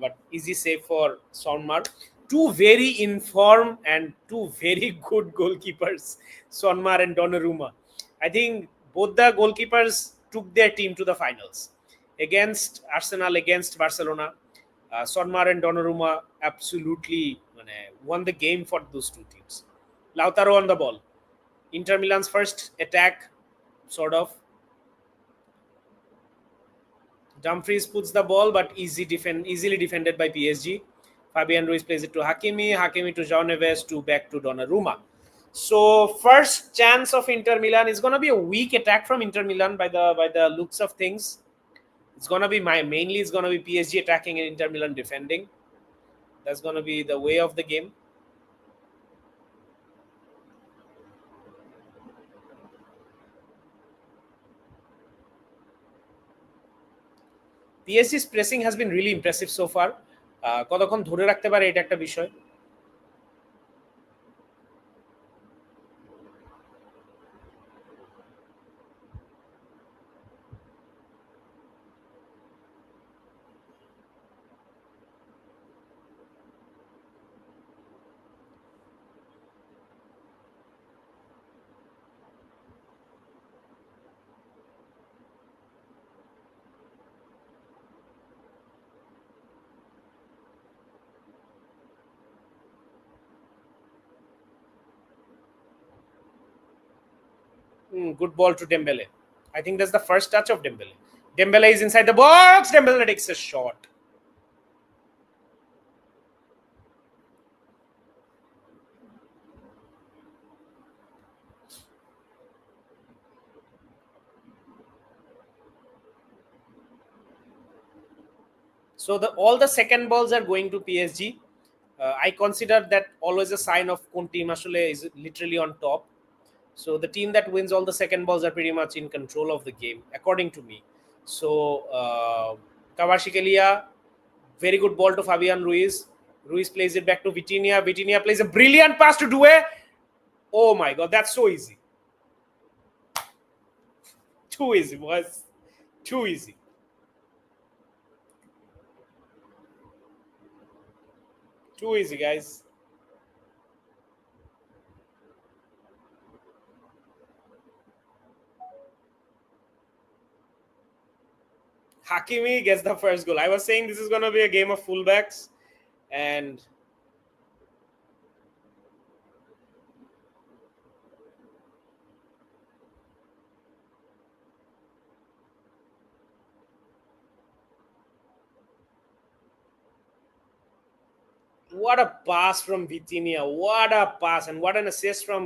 but easy save for Sonmar. Two very informed and two very good goalkeepers, Sonmar and Donnarumma. I think both the goalkeepers took their team to the finals against Arsenal, against Barcelona. Sonmar and Donnarumma absolutely won the game for those two teams. Lautaro on the ball. Inter Milan's first attack, sort of. Dumfries puts the ball, but easily defended by PSG. Fabian Ruiz plays it to Hakimi. Hakimi to João Neves to back to Donnarumma. So first chance of Inter Milan is going to be a weak attack from Inter Milan by the looks of things. It's going to be mainly it's going to be PSG attacking and Inter Milan defending. That's going to be the way of the game. PSG's pressing has been really impressive so far. কতক্ষণ ধরে রাখতে পারে এটা একটা বিষয়. Good ball to Dembele. I think that's the first touch of Dembele. Dembele is inside the box. Dembele takes a shot. So all the second balls are going to PSG. I consider that always a sign of কোন team আসলে is literally on top. So the team that wins all the second balls are pretty much in control of the game, according to me. So Kvaratskhelia, very good ball to Fabian Ruiz. Ruiz plays it back to Vitinha. Vitinha plays a brilliant pass to Doué. Oh my God, that's so easy. Too easy, boys. Too easy. Too easy, guys. Hakimi gets the first goal. I was saying this is going to be a game of fullbacks, and what a pass from Vitinha. What a pass, and what an assist from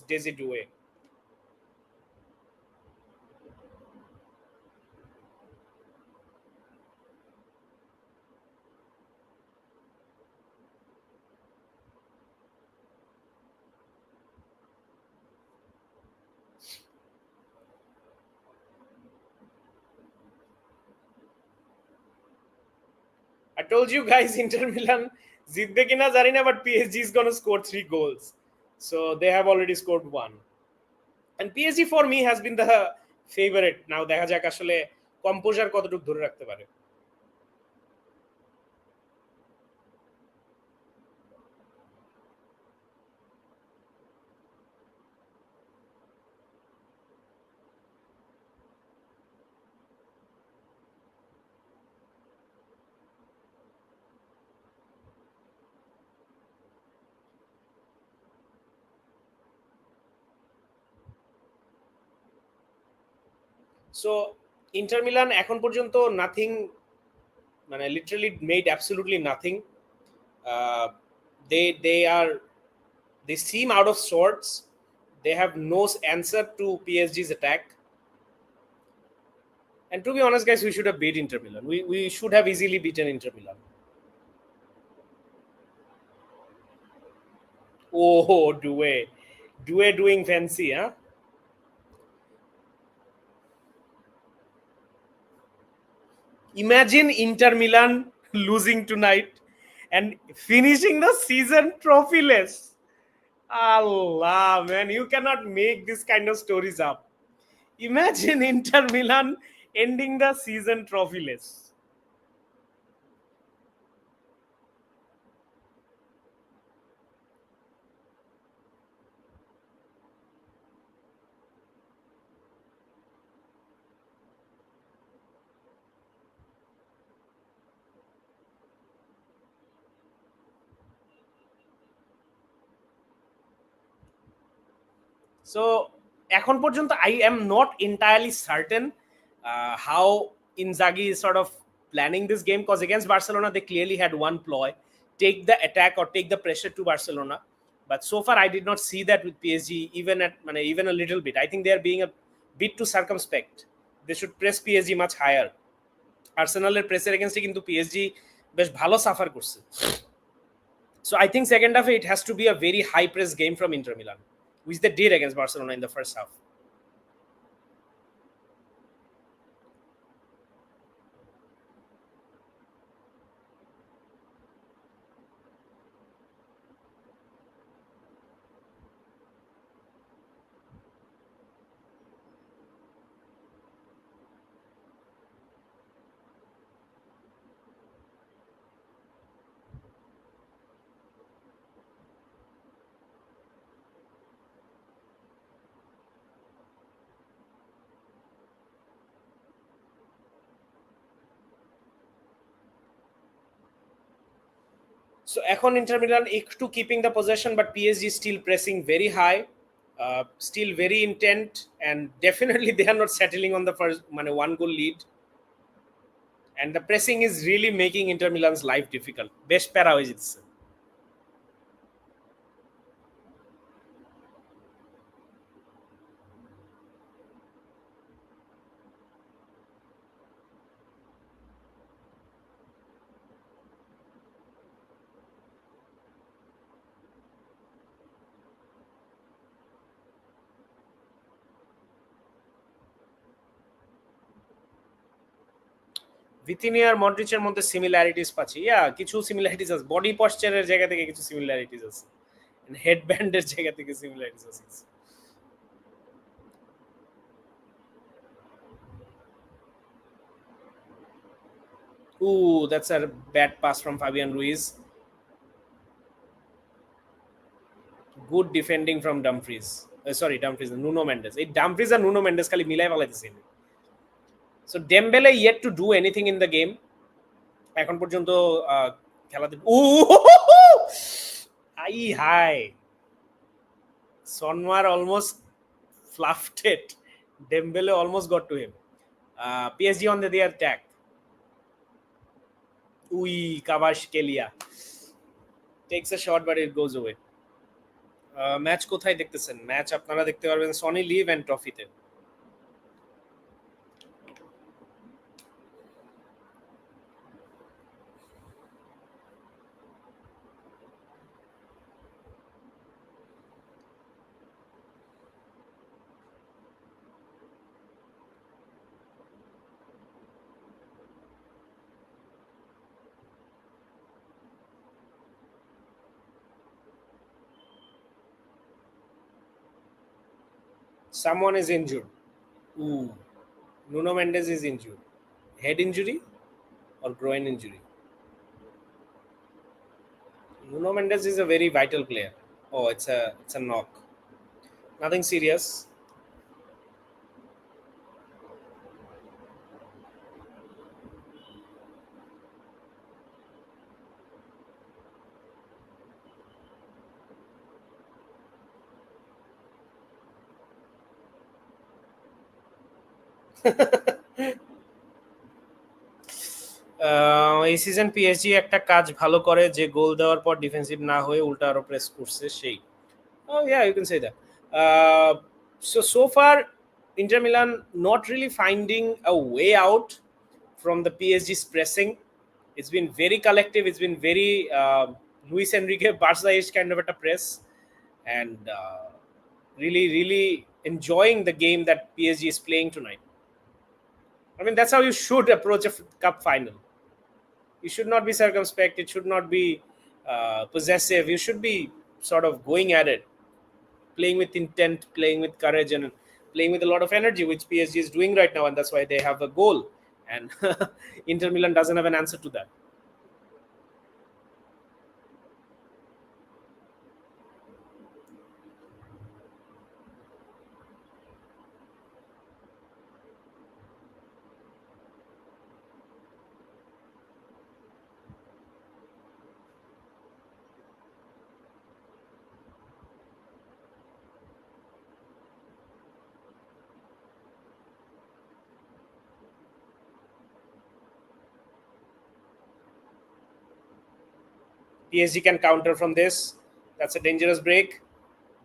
Desiree. I told you guys, Inter Milan জিতবে কিনা জানি না, but PSG is going to score 3 goals. So they have already scored 1. And PSG for me has been the favorite. Now দেখা যাক আসলে composer কতটুকু ধরে রাখতে পারে. So Inter Milan এখন পর্যন্ত nothing, মানে literally made absolutely nothing. They seem out of sorts. They have no answer to PSG's attack. And to be honest, guys, we should have beat Inter Milan. We should have easily beaten Inter Milan. Oh, Doué doing fancy, huh? Imagine Inter Milan losing tonight and finishing the season trophyless. Allah, man, you cannot make this kind of stories up. Imagine Inter Milan Ending the season trophyless. So এখন পর্যন্ত I am not entirely certain how Inzaghi is sort of planning this game, because against Barcelona they clearly had one ploy: take the attack or take the pressure to Barcelona. But so far I did not see that with PSG, even a little bit. I think they are being a bit too circumspect. They should press PSG much higher. আর্সেনালের প্রেসের এগেইনস্টে কিন্তু PSG বেশ ভালো suffer করছে. So I think second half it has to be a very high press game from Inter Milan, which they did against Barcelona in the first half. So এখন Inter Milan একটু keeping the possession, but PSG still pressing very high, still very intent, and definitely they are not settling on the first one goal lead. And the pressing is really making Inter Milan's life difficult. বেশ প্যারা হয়ে যাচ্ছে. Vitinha আর মডরিচের মধ্যে similarities পাচ্ছি, কিছু similarities আছে, body পশ্চারের জায়গা থেকে কিছু সিমিলারিটিস আছে, হেডব্যান্ডের জায়গা থেকে সিমিলারিটিস আছে. Ooh, that's a bad pass from Fabian Ruiz. Good defending from Dumfries. Dumfries, Nuno Mendes. এই Dumfries আর Nuno Mendes খালি মিলাই ফেলাইতেছে. So Dembele yet to do anything in the game. এখন পর্যন্ত খেলাতে high Sonmar almost fluffed it. Dembele almost got to him. PSG on the attack. Kvaratskhelia takes a shot but it goes away. Match কোথায় দেখতেছেন? Match আপনারা দেখতে পারবেন Sony leave and ট্রফিতে. Someone is injured. Ooh. Nuno Mendes is injured. Head injury or groin injury? Nuno Mendes is a very vital player. Oh, it's a knock. Nothing serious. এই season PSG একটা কাজ ভালো করে, যে গোল দেওয়ার পর defensive না হয়ে উল্টা আরো প্রেস করছে সেই. Oh yeah, you can say that. So far Inter Milan not really finding a way out from the PSG's pressing. It's been very collective, it's been very Luis Enrique Barca-ish kind of a press, and really enjoying the game that PSG is playing tonight. I mean, that's how you should approach a cup final. You should not be circumspect, it should not be possessive, you should be sort of going at it, playing with intent, playing with courage, and playing with a lot of energy, which PSG is doing right now, and that's why they have a goal. And Inter Milan doesn't have an answer to that. PSG can counter from this. That's a dangerous break.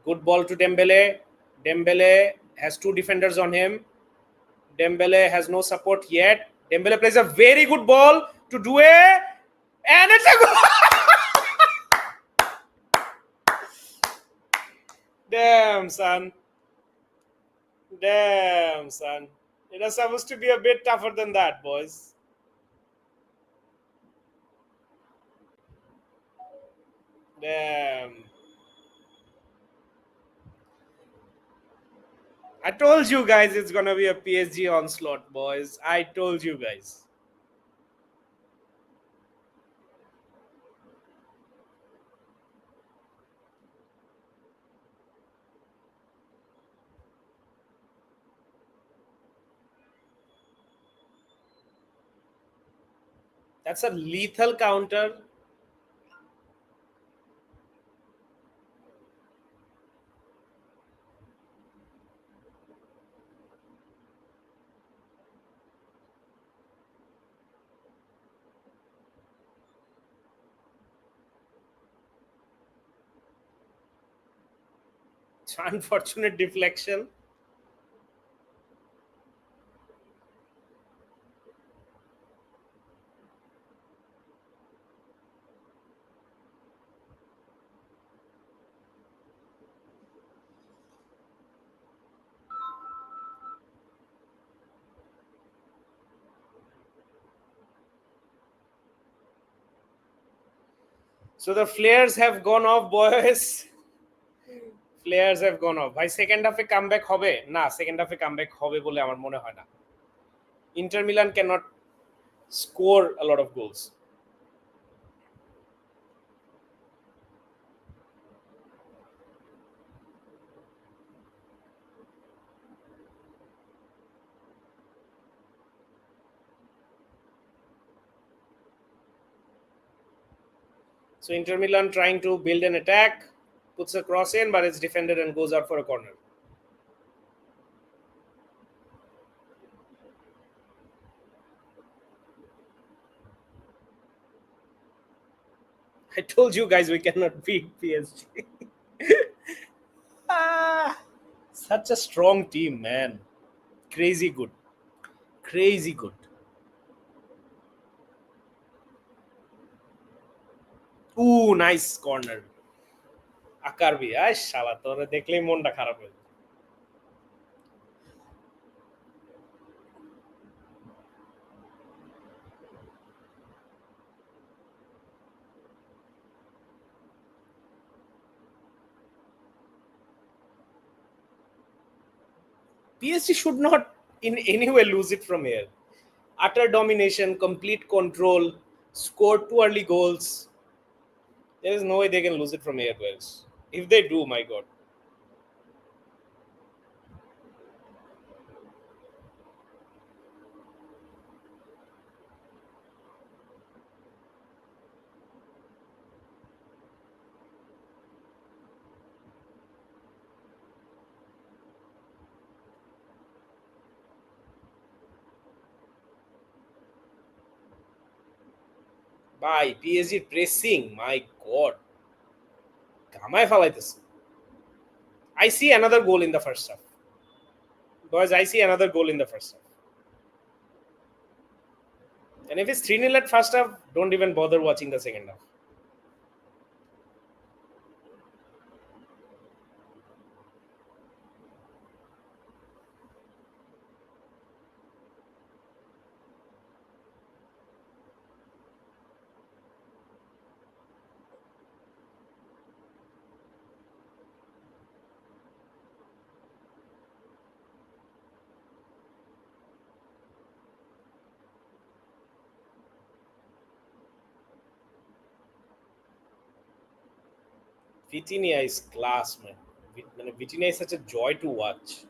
Good ball to Dembele. Dembele has two defenders on him. Dembele has no support yet. Dembele plays a very good ball to Due, and it's a goal. Damn, son. Damn, son. It was supposed to be a bit tougher than that, boys. Damn. I told you guys it's gonna be a PSG onslaught, boys. I told you guys. That's a lethal counter. It's an unfortunate deflection. So the flares have gone off, boys. Flares have gone off. ভাই second হাফে comeback হবে না, second হাফে comeback হবে বলে আমার মনে হয় না। Inter Milan cannot score a lot of goals. So Inter Milan trying to build an attack, puts a cross in, but it's defended and goes out for a corner. I told you guys we cannot beat PSG. Ah, such a strong team, man. Crazy good. Crazy good. Ooh, nice corner. Akarbi, ay শালা তোরে দেখলেই মনটা খারাপ হয়ে যায়। PSG should not in any way lose it from here. Utter domination, complete control, scored two early goals. There is no way they can lose it from here, guys. If they do, my God. By PSG pressing, my God. কামায় ফালাইতেছে। I see another goal in the first half. Boys, I see another goal in the first half. And if it's 3-0 at first half, don't even bother watching the second half. Vitinha is class, man. Vitinha is such a joy to watch.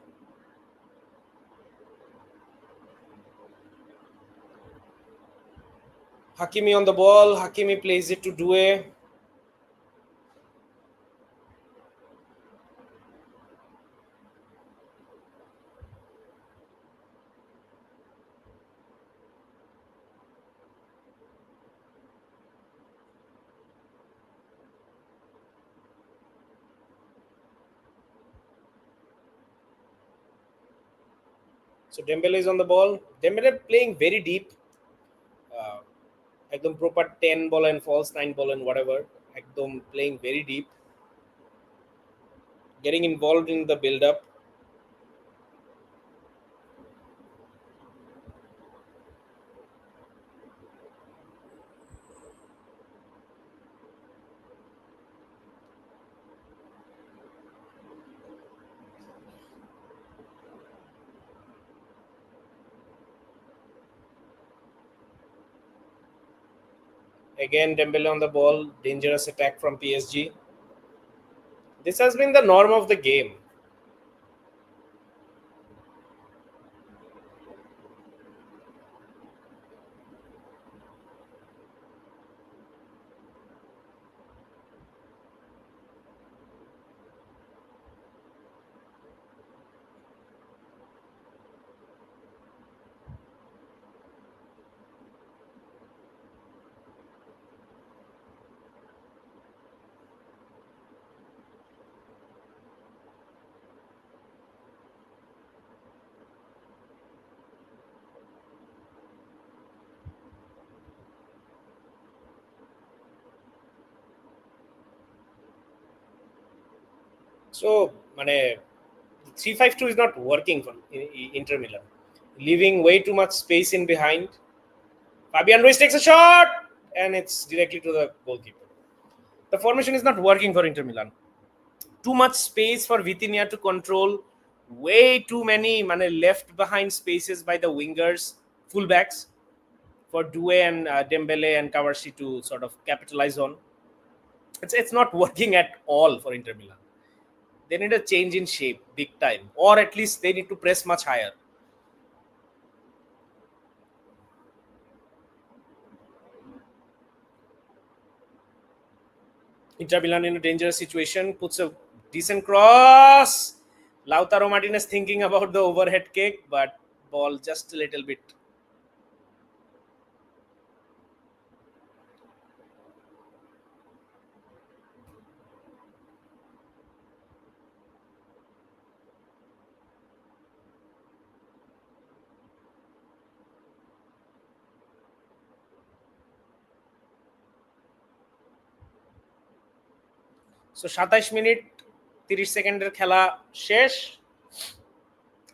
Hakimi on the ball. Hakimi plays it to Due. So Dembele is on the ball. Dembele playing very deep. Uh, একদম proper 10 ball and false 9 ball and whatever. একদম playing very deep. Getting involved in the build-up. Again, Dembele on the ball. Dangerous attack from PSG. This has been the norm of the game. So, মানে 3-5-2 is not working for Inter Milan. Leaving way too much space in behind. Fabian Ruiz takes a shot and it's directly to the goalkeeper. The formation is not working for Inter Milan. Too much space for Vitinha to control. Way too many left behind spaces by the wingers, fullbacks, for Due and Dembele and Kavarsi to sort of capitalize on. It's not working at all for Inter Milan. They need a change in shape, big time, or at least they need to press much higher. Inter Milan in a dangerous situation, puts a decent cross. Lautaro Martinez thinking about the overhead kick, but ball just a little bit. So 27 minute 30 সেকেন্ডের খেলা শেষ.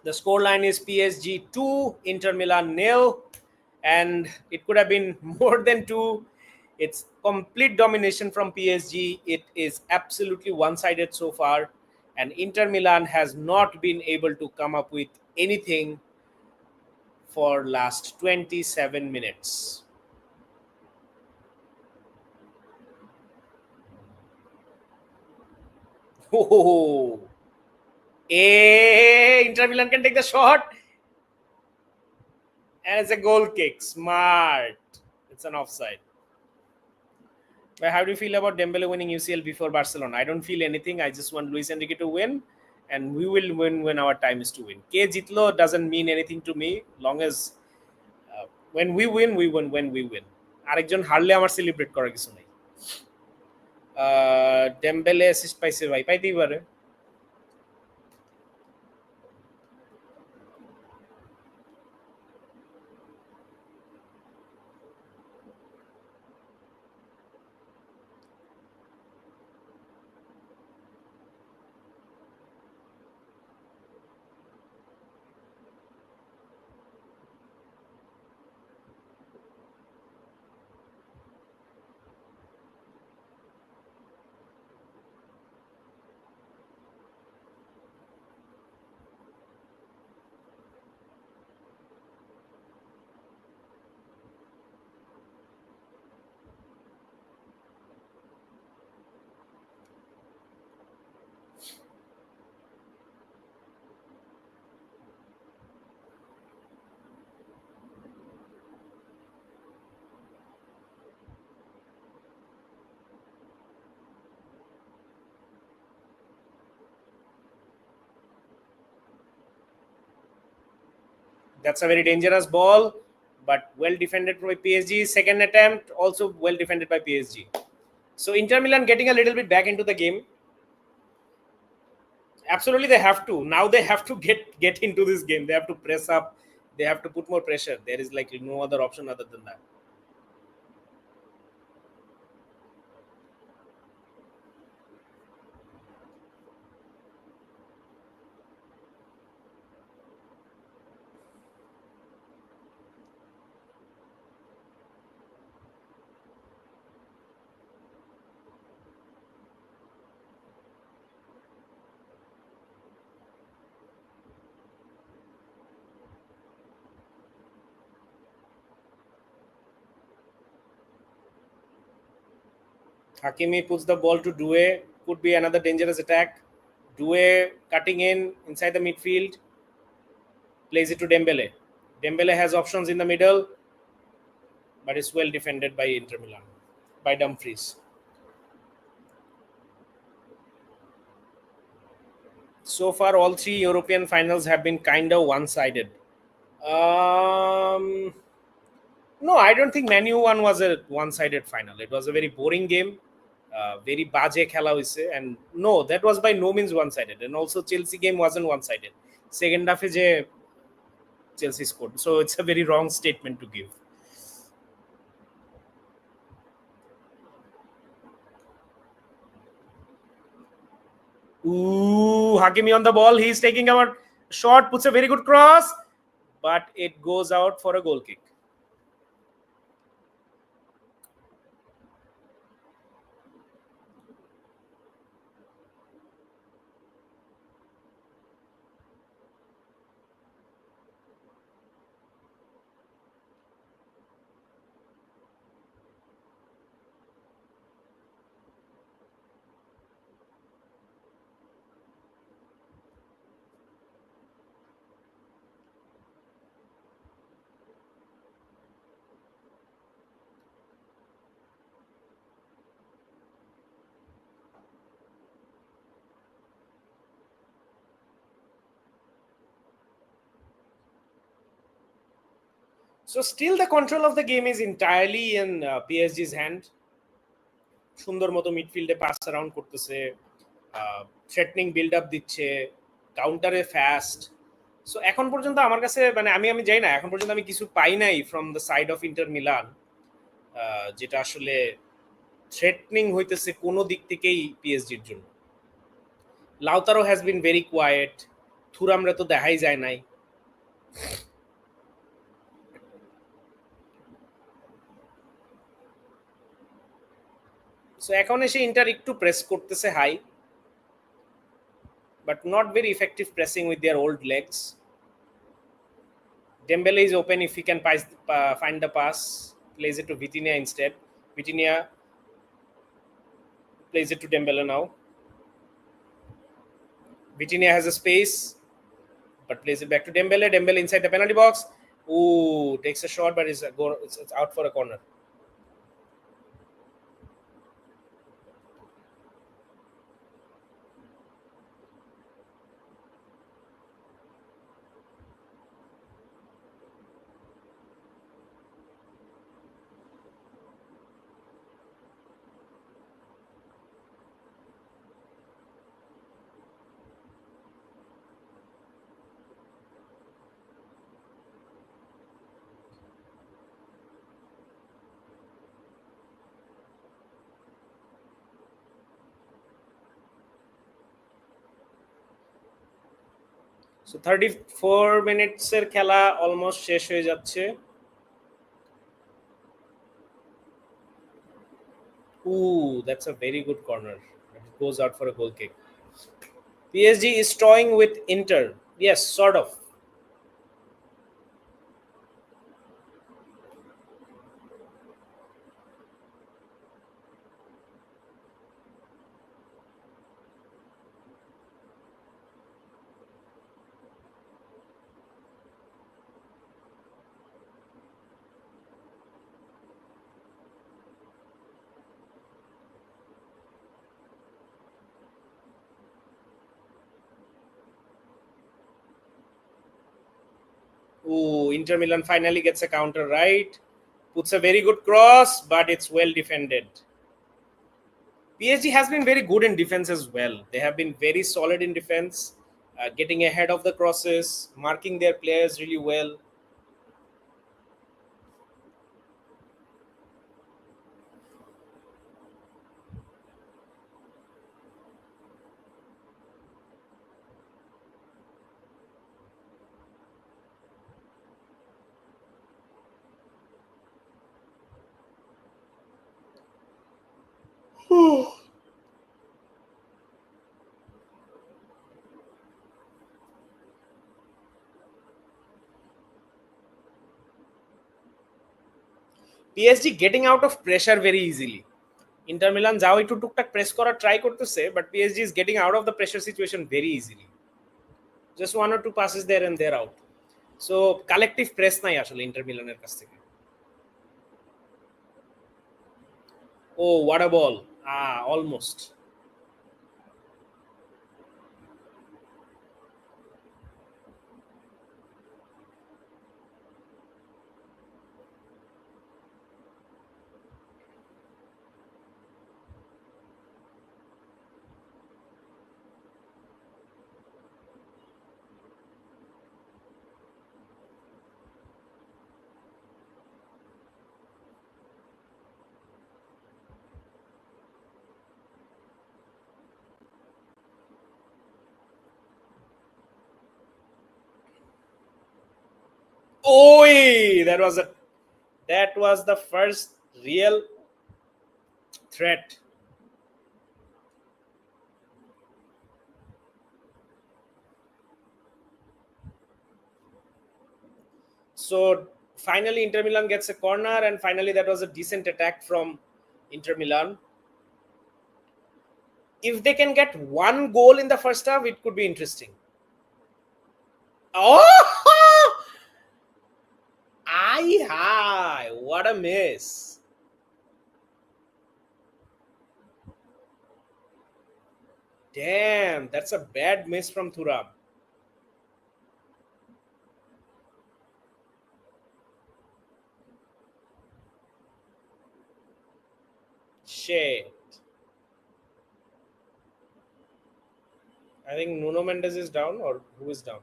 The scoreline is PSG 2, Inter Milan nil, and it could have been more than 2. It's complete domination from PSG. It is absolutely one-sided so far, and Inter Milan has not been able to come up with anything for last 27 minutes. Oh, Inter Milan can take the shot, and it's a goal kick. Smart. It's an offside. But how do you feel about Dembele winning UCL before Barcelona? I don't feel anything. I just want Luis Enrique to win, and we will win when our time is to win. Ke jitlo doesn't mean anything to me, long as when we win, we win. When we win, আরেকজন হারলে আমার celebrate করার কিছু নাই. Dembélé assist পাইছে ভাই, পাইতেই পারে. That's a very dangerous ball, but well defended by PSG. Second attempt also well defended by PSG. So Inter Milan getting a little bit back into the game. Absolutely, they have to. Now they have to get into this game. They have to press up. They have to put more pressure. There is like no other option other than that. Hakimi puts the ball to Due. Could be another dangerous attack. Due cutting in inside the midfield. Plays it to Dembele. Dembele has options in the middle, but it's well defended by Inter Milan, by Dumfries. So far, all three European finals have been kind of one-sided. Um, no, I don't think Manu one was a one-sided final. It was a very boring game, very baje খেলা হয়েছে, and no, that was by no means one-sided. And also Chelsea game wasn't one-sided. Second half যে Chelsea scored, so it's a very wrong statement to give. Ooh, Hakimi on the ball. He's taking a shot, puts a very good cross, but it goes out for a goal kick. So still the control of the game is entirely in PSG's hand. সুন্দর মতো মিডফিল্ডে pass around করতেছে, threatening build up দিচ্ছে, কাউন্টারে fast. So এখন পর্যন্ত আমার কাছে মানে আমি যাই না, এখন পর্যন্ত আমি কিছু পাই নাই from the side of Inter Milan যেটা আসলে থ্রেটনিং হইতেছে কোনো দিক থেকেই পিএসজির জন্য। Lautaro has been very quiet, থুরামরা তো দেখাই যায় নাই। সো এখন এসে ইন্টার একটু প্রেস করতেছে high, but not very effective pressing with their old legs. Dembele is open if he can find the pass, plays it to Vitinha instead. Vitinha plays it to Dembele now. Vitinha has a space, but plays it back to Dembele. Dembele inside the penalty box. Ooh, takes a shot, but it's out for a corner. So 34 minutes এর খেলা almost শেষ হয়ে যাচ্ছে। Ooh, that's a very good corner. It goes out for a goal kick. PSG is toying with Inter. Yes, sort of. Ooh, Inter Milan finally gets a counter right. Puts a very good cross, but it's well defended. PSG has been very good in defense as well. They have been very solid in defense, getting ahead of the crosses, marking their players really well. PSG getting out of pressure very easily. Inter Milan যাও একটু টুকটাক press করার try করতেছে, but PSG is getting out of the pressure situation very easily. Just one or two passes there and there out. So collective press নাই আসলে inter মিলানের কাছ থেকে. Oh, what a ball. Almost. Oh, that was the first real threat. So finally, Inter Milan gets a corner, and finally, that was a decent attack from Inter Milan. If they can get one goal in the first half, it could be interesting. Oh, aye, hi, what a miss! Damn, that's a bad miss from Thuram. Shit. I think Nuno Mendes is down, or who is down?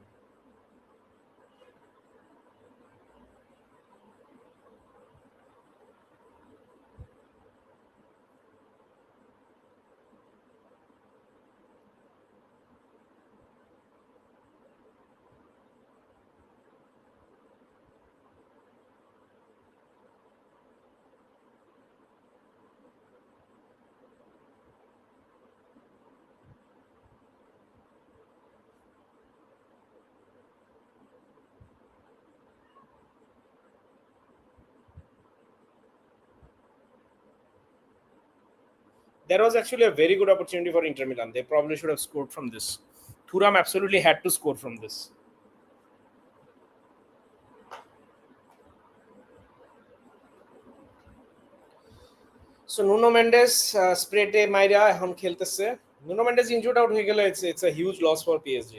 There was actually a very good opportunity for Inter Milan. They probably should have scored from this. Thuram absolutely had to score from this. So Nuno Mendes স্প্রেটে মাইরা এখন খেলতেছে. Nuno Mendes injured out হয়ে গেলে it's a huge loss for PSG.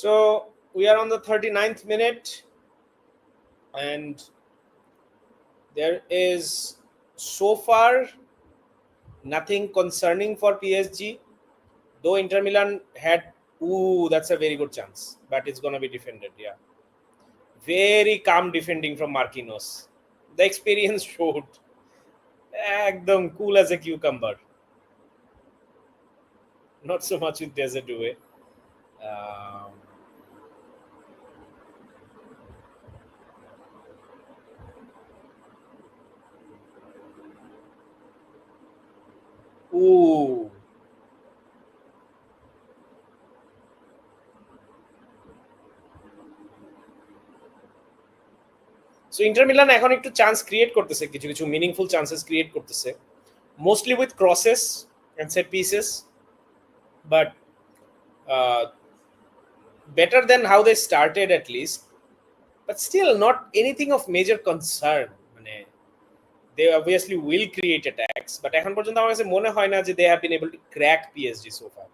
So we are on the 39th minute, and there is so far nothing concerning for PSG. Though Inter Milan had, that's a very good chance, but it's gonna be defended. Yeah, very calm defending from Marquinhos. The experience showed. Ekdom cool as a cucumber. Not so much with Desiree. Um, ooh. So inter Milan এখন একটু chance create করতেছে, কিছু কিছু meaningful chances create করতেছে, mostly with crosses and set pieces, but better than how they started at least, but still not anything of major concern. মানে they obviously will create attacks, but এখন পর্যন্ত আমার কাছে মনে হয় না যে they have been able to crack PSG so far.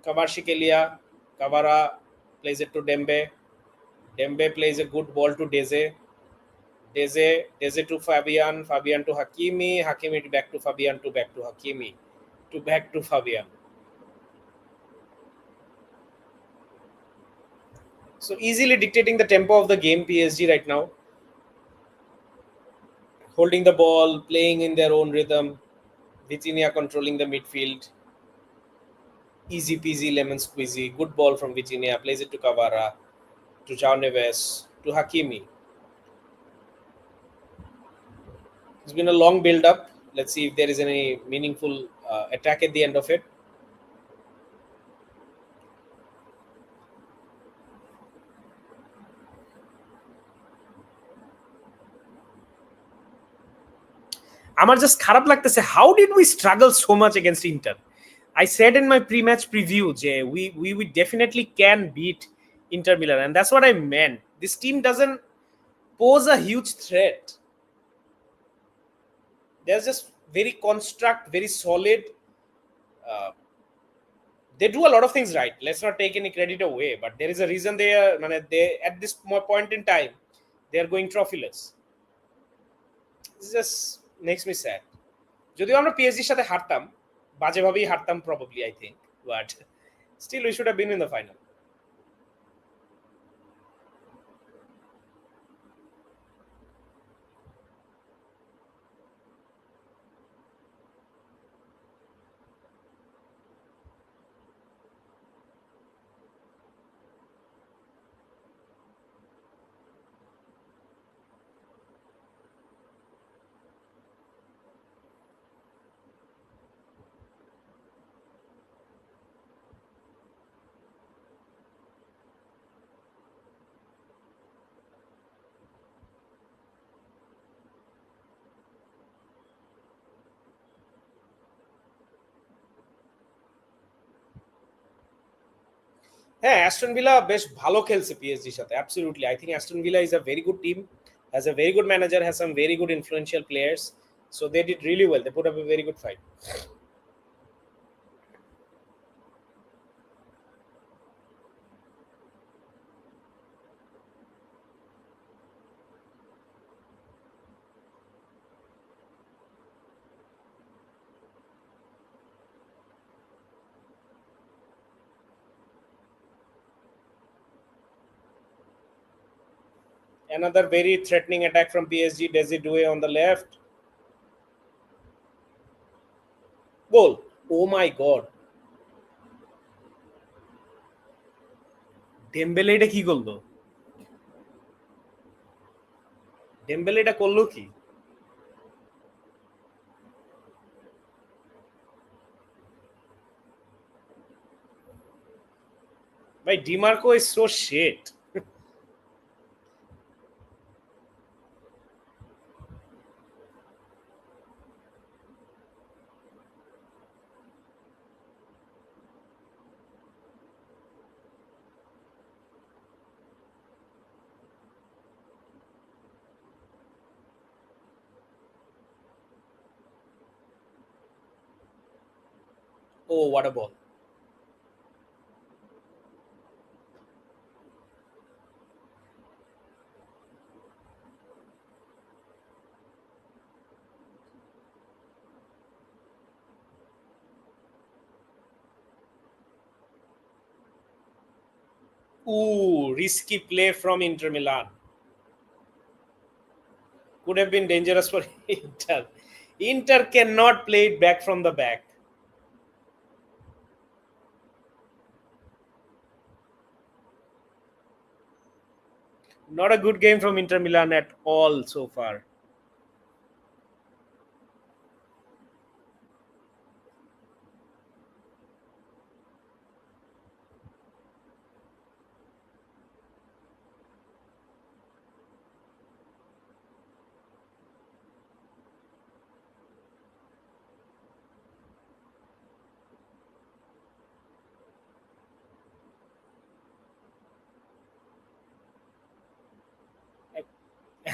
Kvaratskhelia, Kvara plays it to Dembe. Dembe plays a good ball to Deze. Deze to Fabian. Fabian to Hakimi. Hakimi back to Fabian to back to Hakimi. To back to Fabian. So easily dictating the tempo of the game, PSG right now. Holding the ball, playing in their own rhythm. Vitinha controlling the midfield. Easy peasy lemon squeezy. Good ball from Vitinha. Plays it to Kvara. To João Neves. To Hakimi. It's been a long build up. Let's see if there is any meaningful attack at the end of it. আমার just খারাপ লাগতেছে, how did we struggle so much against inter. I said in my pre match preview যে we definitely can beat Inter Milan, and that's what I meant. This team doesn't pose a huge threat. They're just very construct, very solid. uh, they do a lot of things right. Let's not take any credit away, but there is a reason they at this point in time they are going trophyless. This just makes me sad. যদিও আমরা পিএসজির সাথে হারতাম, বাজেভাবেই হারতাম probably, I think, but still we should have been in the final. হ্যাঁ, Aston Villa বেশ ভালো খেলছে পিএসজির সাথে, absolutely. I think Aston Villa is a very good team, has a very good manager, has some very good influential players, so they did really well, they put up a very good fight. Another very threatening attack from PSG. Desiree on the left. Goal. Oh my god. Dembélé এটা কি করলো? Dembélé এটা করলো কি? ভাই, Dimarco is so shit. Oh, what a ball. Ooh, risky play from Inter Milan. Could have been dangerous for Inter. Inter cannot play it back from the back. Not a good game from Inter Milan at all so far.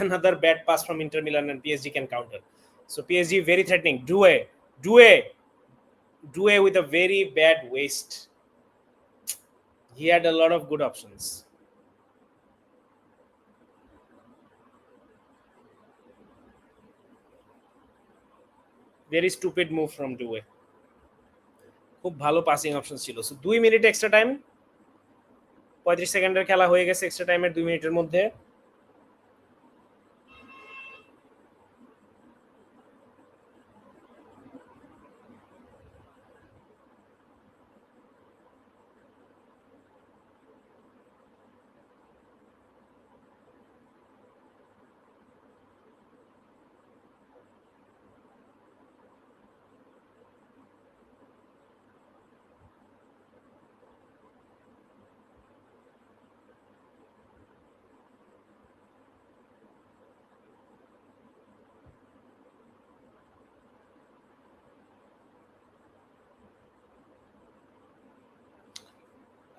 Another bad pass from Inter Milan and PSG can counter. So PSG very threatening. Due, Due with a very bad waist. He had a lot of good options. Very stupid move from Due. খুব ভালো passing option ছিল। So 2 minute extra time, 35 সেকেন্ডের খেলা হয়ে গেছে extra টাইমের 2 মিনিটের মধ্যে।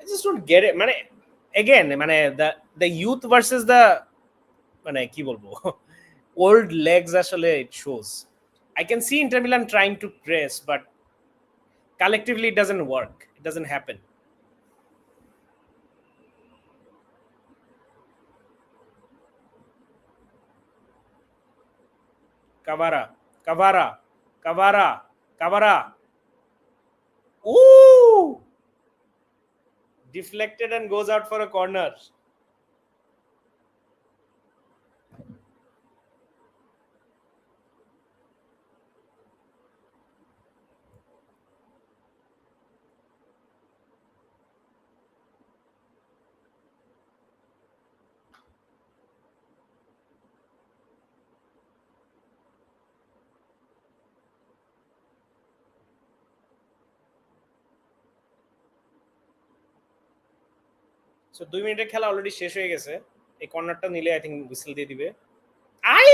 I just don't get it. মানে again মানে the youth versus the মানে কি বলবো old legs আসলে it shows. I can see Inter Milan trying to press, but collectively it doesn't work. It doesn't happen. Kavara, Kavara, Kavara, Kavara. Ooh! Deflected and goes out for a corner. So 2 মিনিটের খেলা already শেষ হয়ে গেছে। এই কর্নারটা নিলে I think whistle দিয়ে দিবে। I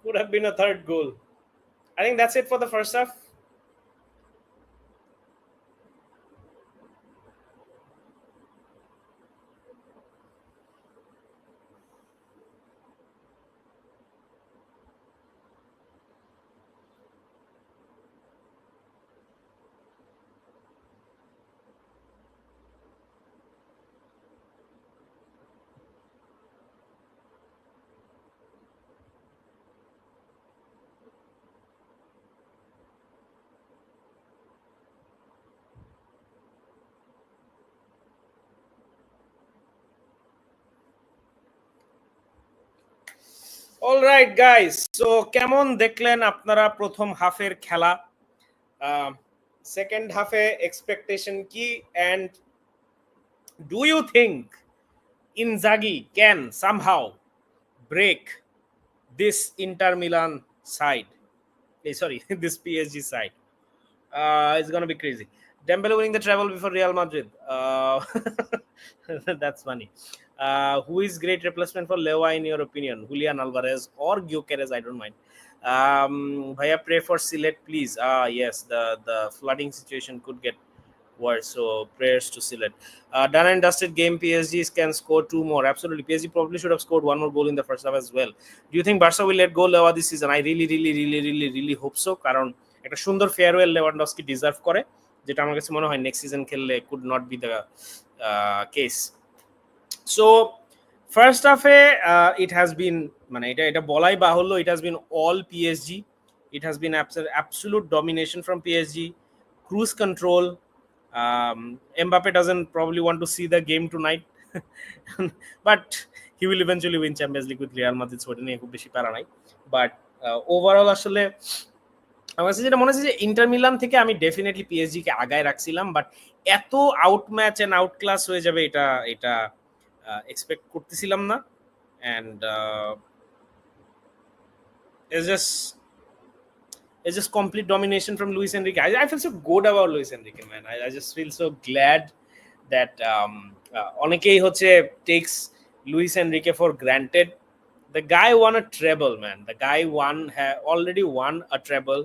could have been a third goal. I think that's it for the first half. Alright guys, so কেমন দেখলেন আপনারা প্রথম হাফের খেলা? সেকেন্ড হাফে এক্সপেকটেশন কি, and do you think Inzaghi can somehow break this Inter Milan side? Sorry, this PSG side. It's gonna be crazy. Dembele winning the treble before Real Madrid. That's funny. Who is great replacement for Lewa in your opinion? Julian Alvarez or Gyökeres? I don't mind. Bhaiya, pray for Silet, please. Yes, the flooding situation could get worse, so prayers to Silet. Done and dusted game. PSG can score 2 more. Absolutely, PSG probably should have scored 1 more goal in the first half as well. Do you think Barca will let go Lewa this season? I really hope so. কারণ একটা সুন্দর farewell Lewandowski deserve করে, যেটা আমার কাছে মনে হয় next season খেললে could not be the case. So first হাফে ইট হ্যাজ বিন মানে এটা বলাই বাহুল্য, it has been all PSG. It has been absolute domination from PSG, cruise control. Mbappe doesn't probably want to see the game tonight, but he will eventually win Champions League with Real Madrid, so এটা নিয়ে খুব বেশি প্যারা নাই। But overall আসলে আমার কাছে যেটা মনে হচ্ছে যে ইন্টার মিলান থেকে আমি ডেফিনেটলি পিএসজি কে আগায় রাখছিলাম, বাট এত out match and out class হয়ে যাবে এটা এটা এক্সপেক্ট করতেছিলাম না। And it's just it's just complete domination from Luis Enrique. I feel so good about Luis Enrique, man. I just feel so glad that অনেকেই হচ্ছে takes Luis Enrique for granted. The guy won a treble, man. The guy already won a treble.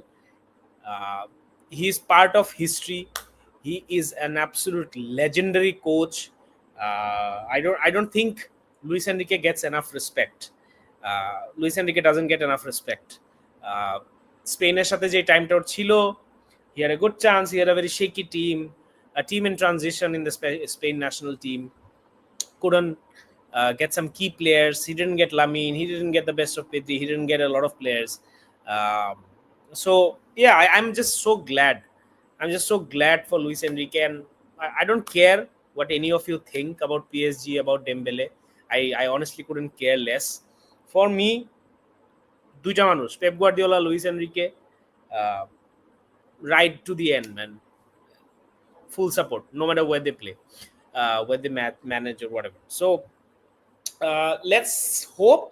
He's part of history. He is an absolute legendary coach. I don't think Luis Enrique gets enough respect. Luis Enrique doesn't get enough respect. স্পেনের সাথে যে টাইমটা ওর ছিল, he had a good chance. He had a very shaky team, a team in transition in the Spain national team. Couldn't get some key players. He didn't get Lamine. He didn't get the best of Pedri. He didn't get a lot of players. Um, so yeah, I'm just so glad. I'm just so glad for Luis Enrique, and I don't care what any of you think about PSG, about Dembele. I honestly couldn't care less. For me, দুইটা মানুষ, Pep Guardiola, Luis Enrique, right to the end, man. Full support, no matter where they play, where they manage or whatever. So let's hope,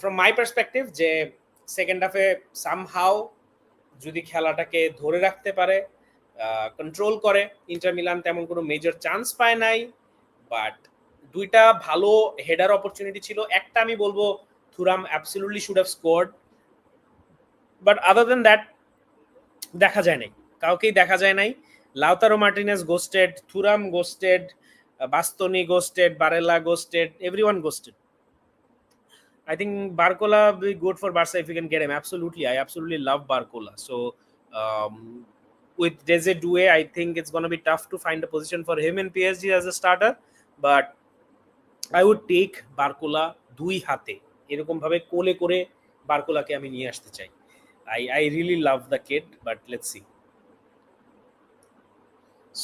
from my perspective, যে second হাফে somehow যদি খেলাটাকে ধরে রাখতে পারে, control করে, ইন্টার মিলান তেমন কোনো মেজর চান্স পায় নাই, বাট দুইটা ভালো হেডার অপরচুনিটি ছিল। একটা আমি বলবো Thuram absolutely should have scored, but other than that দেখা যায় নাই, কাউকেই দেখা যায় নাই। Lautaro Martinez ghosted, Thuram ghosted, Bastoni ghosted, Barella ghosted, everyone ghosted. I think Barcola will be good for Barca if we can get him. Absolutely, I absolutely love Barcola. So with Desiree Doué, I think it's going to be tough to find a position for him in PSG as a starter. But I would take Barcola দুই হাতে, এরকম ভাবে কোলে করে বারকোলাকে আমি নিয়ে আসতে চাই। I really love the kid, but let's see.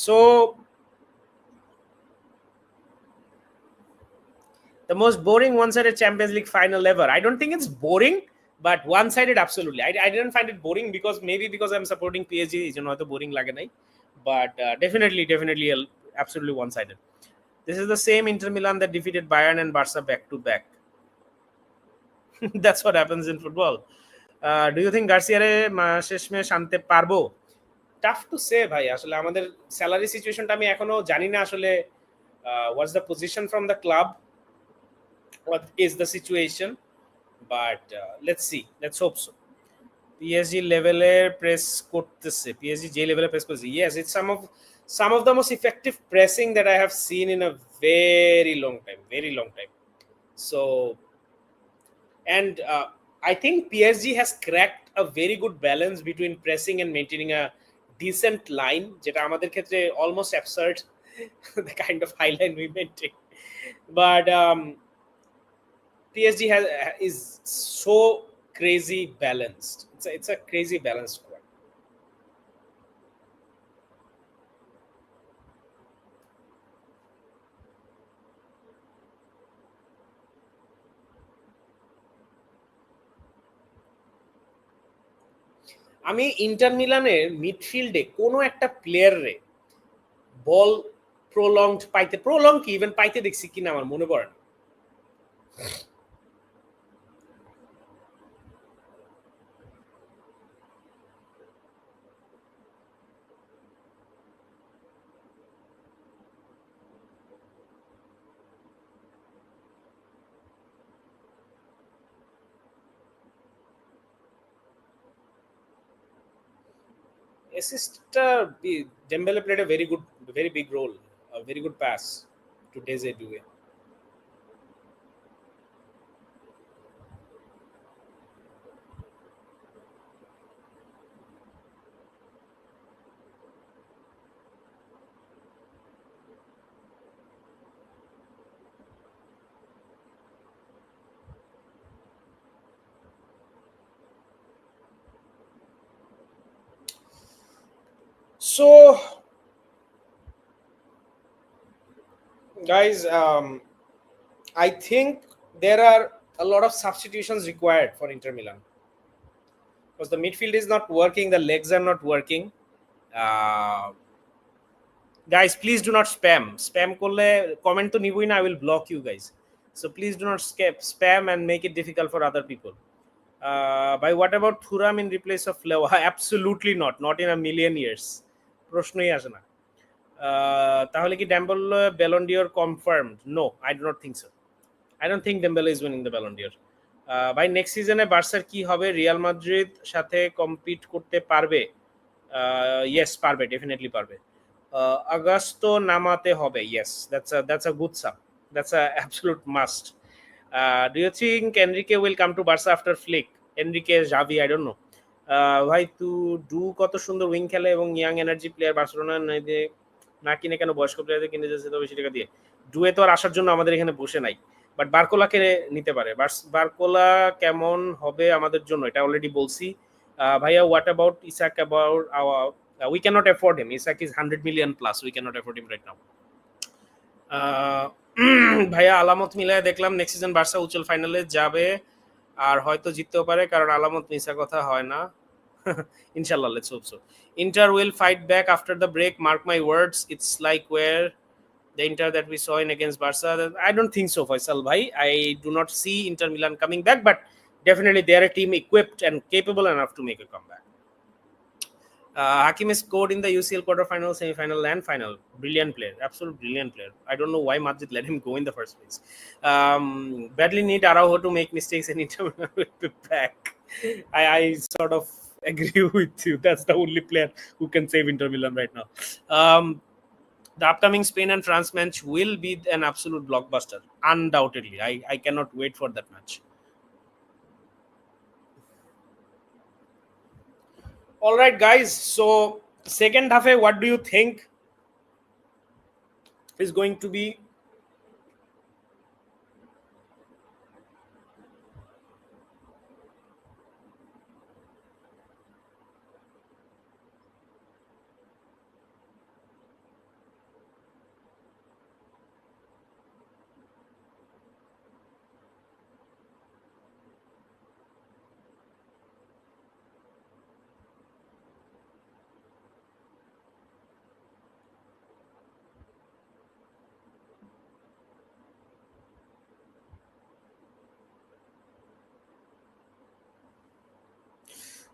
So the most boring one-sided Champions League final ever. I don't think it's boring, but one-sided absolutely. I didn't find it boring because I'm supporting PSG, you know, the boring lage nai. But definitely absolutely one-sided. This is the same Inter Milan that defeated Bayern and Barca back to back. That's what happens in football. Do you think Garcia re শেষমেশ আনতে পারবো? Tough to say ভাই, আসলে আমাদের salary সিচুয়েশনটা আমি এখনো জানি না আসলে what's the position from the club, what is the situation, but let's see, let's hope so. PSG leveler press করতেছে, PSG যে লেভেলে প্রেস করতেছে, yes, it's some of the most effective pressing that I have seen in a very long time. So and I think PSG has cracked a very good balance between pressing and maintaining a decent line, যেটা আমাদের ক্ষেত্রে almost absurd, the kind of high line we maintain. But PSG is so crazy balanced. It's a crazy balanced squad. আমি inter মিলানের মিডফিল্ডে কোনো একটা প্লেয়ারে বল prolong কি even পাইতে দেখছি কিনা আমার মনে পড়ে না। Dembele played a very big role, a very good pass to Desiree Doué. So guys, I think there are a lot of substitutions required for Inter Milan because the midfield is not working, the legs are not working. Uh, Guys, please do not spam করলে comment তো নিবই না, I will block you guys, so please do not spam and make it difficult for other people. By what about Thuram in replace of Leo? Absolutely not in a million years, প্রশ্নই আসে না। তাহলে কি Dembele Ballon d'Or confirmed? No, I do not think so. I don't think Dembele is winning the Ballon d'Or. By next সিজনে বার্সার কি হবে? Real Madrid সাথে কম্পিট করতে পারবে? Yes, পারবে, ডেফিনেটলি পারবে। আগস্টো নামাতে হবে, yes, that's a good sum, that's a absolute must. Do you think Enrique will come to Barca after Flick? Enrique, Xavi, I don't know. ভাই ডু কত সুন্দর উইং খেলে এবং ইয়াং এনার্জি প্লেয়ার বার্সেলোনা না কিনে কেন বয়স্ক প্লেয়ারদের কিনে যাচ্ছে তো বেশি টাকা দিয়ে? ডুয়ে তো আর আসার জন্য আমাদের এখানে বসে নাই, বাট বারকোলাকে নিতে পারে। বারকোলা কেমন হবে আমাদের জন্য এটা অলরেডি বলছি। ভাইয়া, what about Isak? About we cannot afford him. Isak is 100 million plus, we cannot afford him right now. ভাইয়া, আলামত মিলায় দেখলাম নেক্সট সিজন বার্সা উজ্জ্বল ফাইনালে যাবে আর হয়তো জিততেও পারে, কারণ আলামত মিশা কথা হয় না। ইনশাল্লাহ, let's hope so. Inter will fight back after the break, mark my words, it's like war the Inter that we saw in against Barca. I don't think so, Faisal bhai. I do not see Inter Milan coming back, but definitely they are a team equipped and capable enough to make a comeback. Hakim is scored in the UCL quarterfinal, semi-final, and final. Brilliant player, absolute brilliant player. I don't know why Madrid let him go in the first place. Badly need Araujo to make mistakes and Inter Milan will be back. I sort of agree with you. That's the only player who can save Inter Milan right now. The upcoming Spain and France match will be an absolute blockbuster, undoubtedly. I cannot wait for that match. All right, guys. So, second half, what do you think is going to be?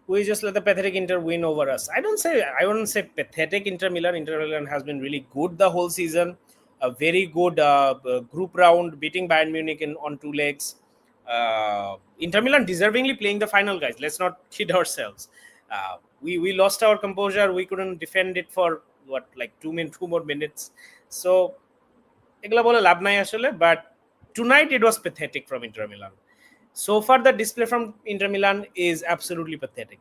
We just let the pathetic Inter win over us. I wouldn't say pathetic Inter Milan. Inter Milan has been really good the whole season. A very good group round, beating Bayern Munich on two legs. Inter Milan deservingly playing the final, guys. Let's not kid ourselves. We lost our composure. We couldn't defend it for what, like 2 more minutes. So এগুলা বলে লাভ নাই আসলে, but tonight it was pathetic from Inter Milan. So far, the display from Inter Milan is absolutely pathetic.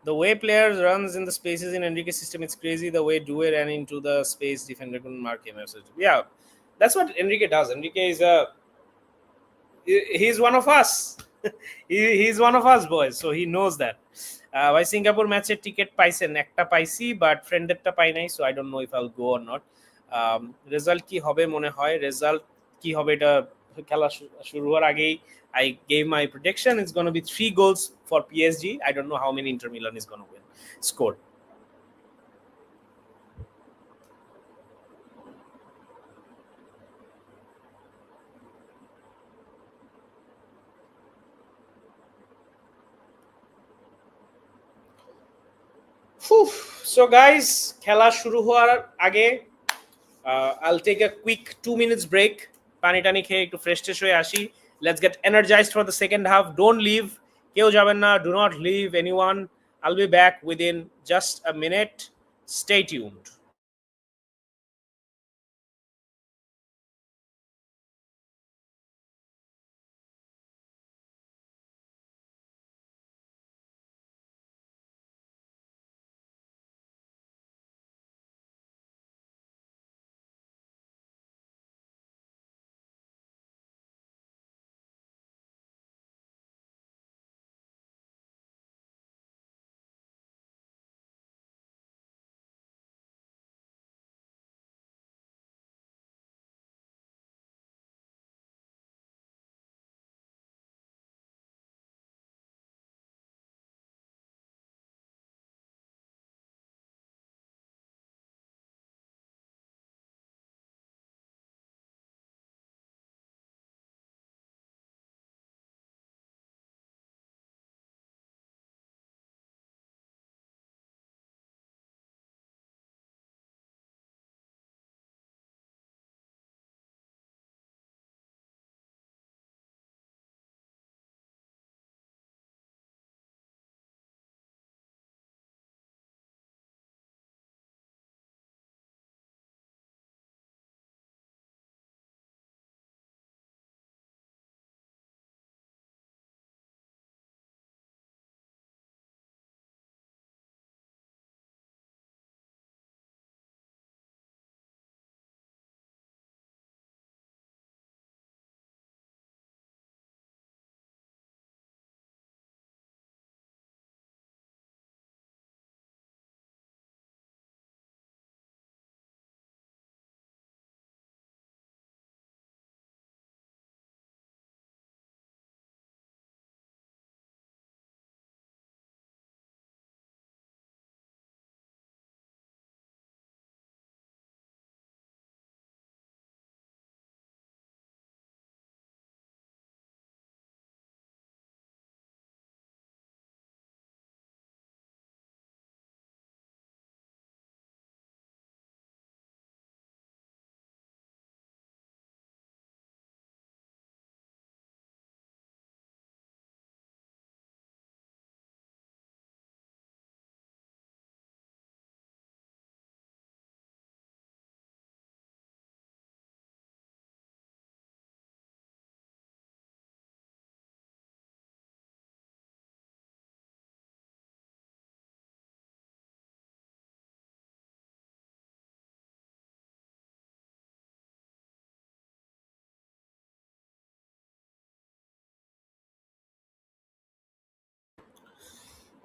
The way players runs in the spaces in Enrique's system, it's crazy. The way Due ran into the space, defender couldn't mark him. Yeah, that's what Enrique does. Enrique is he's one of us. He's one of us, boys. So he knows that. By Singapore match ticket পাইছেন? একটা পাইছি, but ফ্রেন্ডেরটা পাই নাই, so I don't know if I'll go or not. Result কি হবে মনে হয়? Result কি হবে এটা খেলা শুরু হওয়ার আগেই I gave my prediction. It's going to be 3 goals for PSG. I don't know how many Inter Milan is going to win. Scored. So guys, খেলা শুরু হওয়ার আগে I'll take a quick 2 minutes break. পানি টানি খেয়ে একটু fresh ট্রেশ হয়ে আসি. Let's get energized for the second half. Don't leave. কেউ যাবেন না. Do not leave anyone. I'll be back within just a minute. Stay tuned.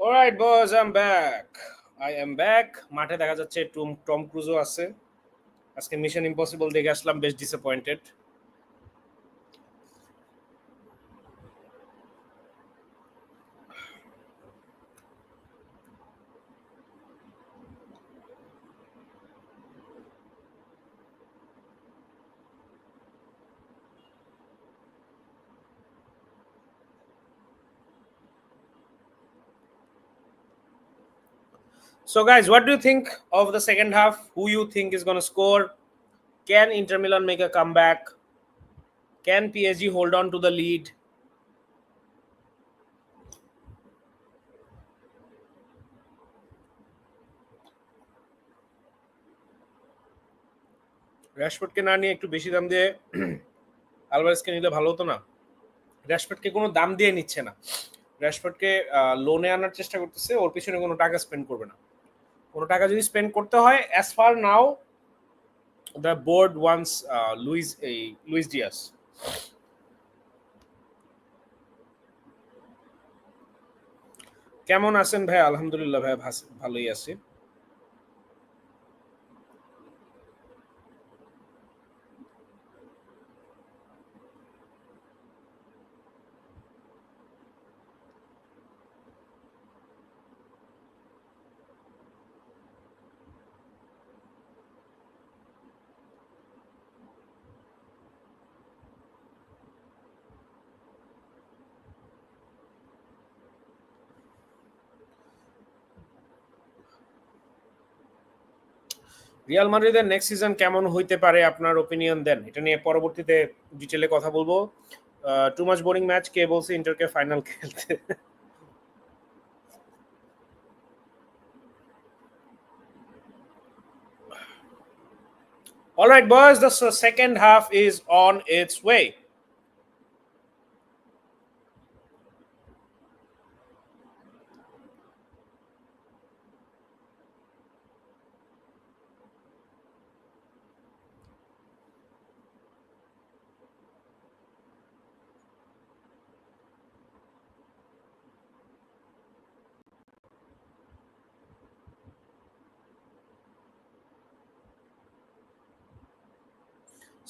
Alright boys, I am back. মাঠে দেখা যাচ্ছে টম ক্রুজও আছে। আজকে মিশন ইম্পসিবল দেখে আসলাম, বেশ disappointed. So, guys, what do you think of the second half? Who you think is going to score? Can Inter Milan make a comeback? Can PSG hold on to the lead? র‍্যাশফোর্ডকে না নিয়ে একটু বেশি দাম দিয়ে আলভারেজকে নিলে ভালো হতো না? র‍্যাশফোর্ডকে কোনো দাম দিয়ে নিচ্ছে না। র‍্যাশফোর্ডকে লোনে আনার চেষ্টা করতেছে, ওর পিছনে কোনো টাকা স্পেন্ড করবে না। কোনো টাকা যদি স্পেন্ড করতে হয়, as far now the board wants Luis Diaz. কেমন আছেন ভাই? আলহামদুলিল্লাহ ভাই, ভালোই আছি। রিয়াল মাদ্রিদের নেক্সট সিজন কেমন হইতে পারে, আপনার ওপিনিয়ন দেন। এটা নিয়ে পরবর্তীতে ডিটেলে কথা বলবো। টু মাচ বোরিং ম্যাচ, কে বলছে ইন্টারকে ফাইনাল খেলতে? All right, boys, the second half is on its way.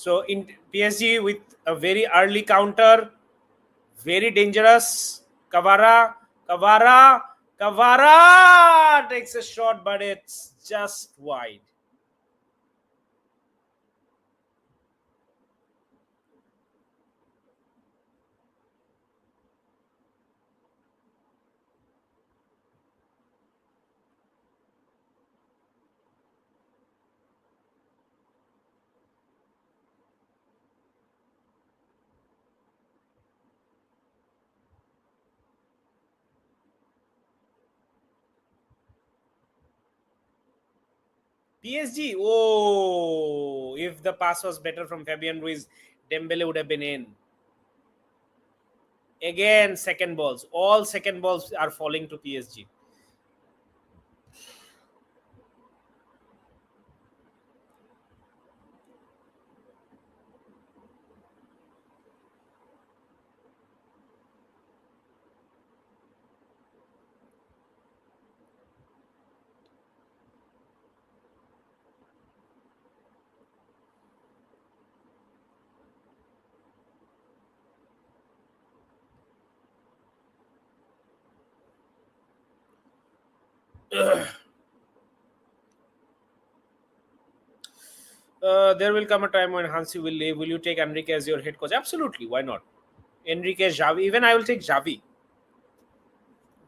So in PSG with a very early counter, very dangerous. Kavara takes a shot, but it's just wide. PSG, oh, if the pass was better from Fabian Ruiz, Dembele would have been in. Again, second balls. All second balls are falling to PSG. There will come a time when Hansi will leave. Will you take Enrique as your head coach? Absolutely. Why not? Enrique, Xavi. Even I will take Xavi.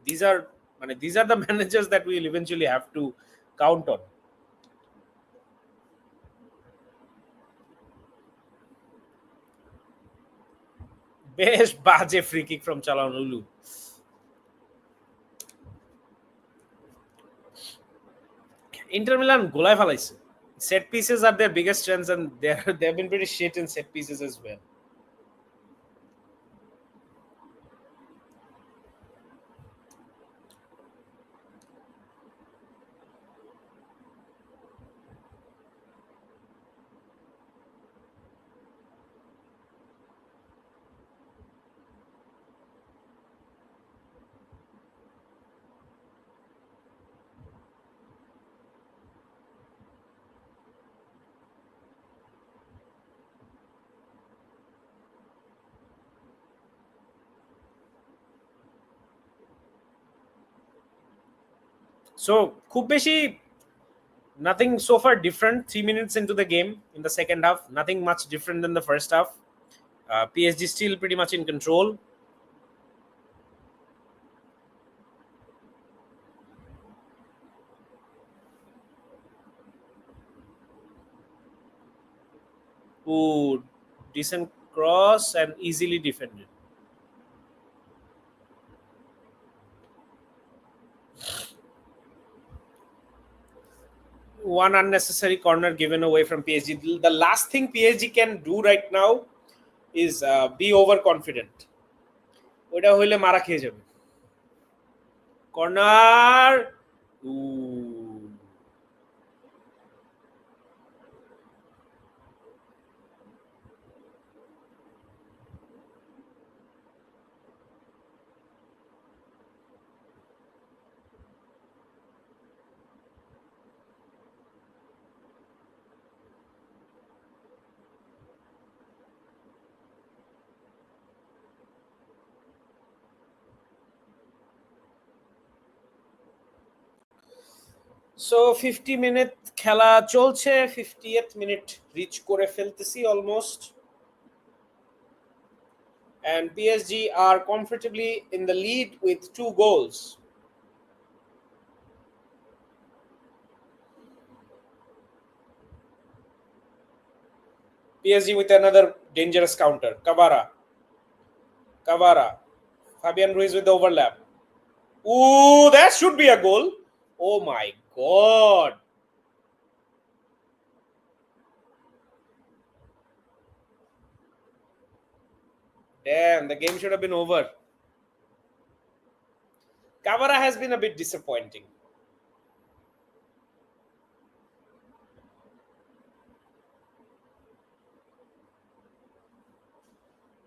These are, these are the managers that we will eventually have to count on. বেশ বাজে free kick from Calhanoglu. Inter Milan গোলায় ফেলাইছে। Set pieces are their biggest strengths, and they've been pretty shit in set pieces as well. So খুব বেশি nothing so far different. 3 minutes into the game in the second half, nothing much different than the first half. PSG still pretty much in control. Ooh, decent cross and easily defended. One unnecessary corner given away from PSG. The last thing PSG can do right now is be overconfident. ওটা হইলে মারা খেয়ে যাবে। Corner. So 50 minute খেলা চলছে, 50th minute rich করে ফেলতেছি almost, and PSG are comfortably in the lead with 2 goals. PSG with another dangerous counter. Cavara, Fabian Ruiz with the overlap. Ooh, that should be a goal. Oh my god. Damn, the game should have been over. Cavara has been a bit disappointing.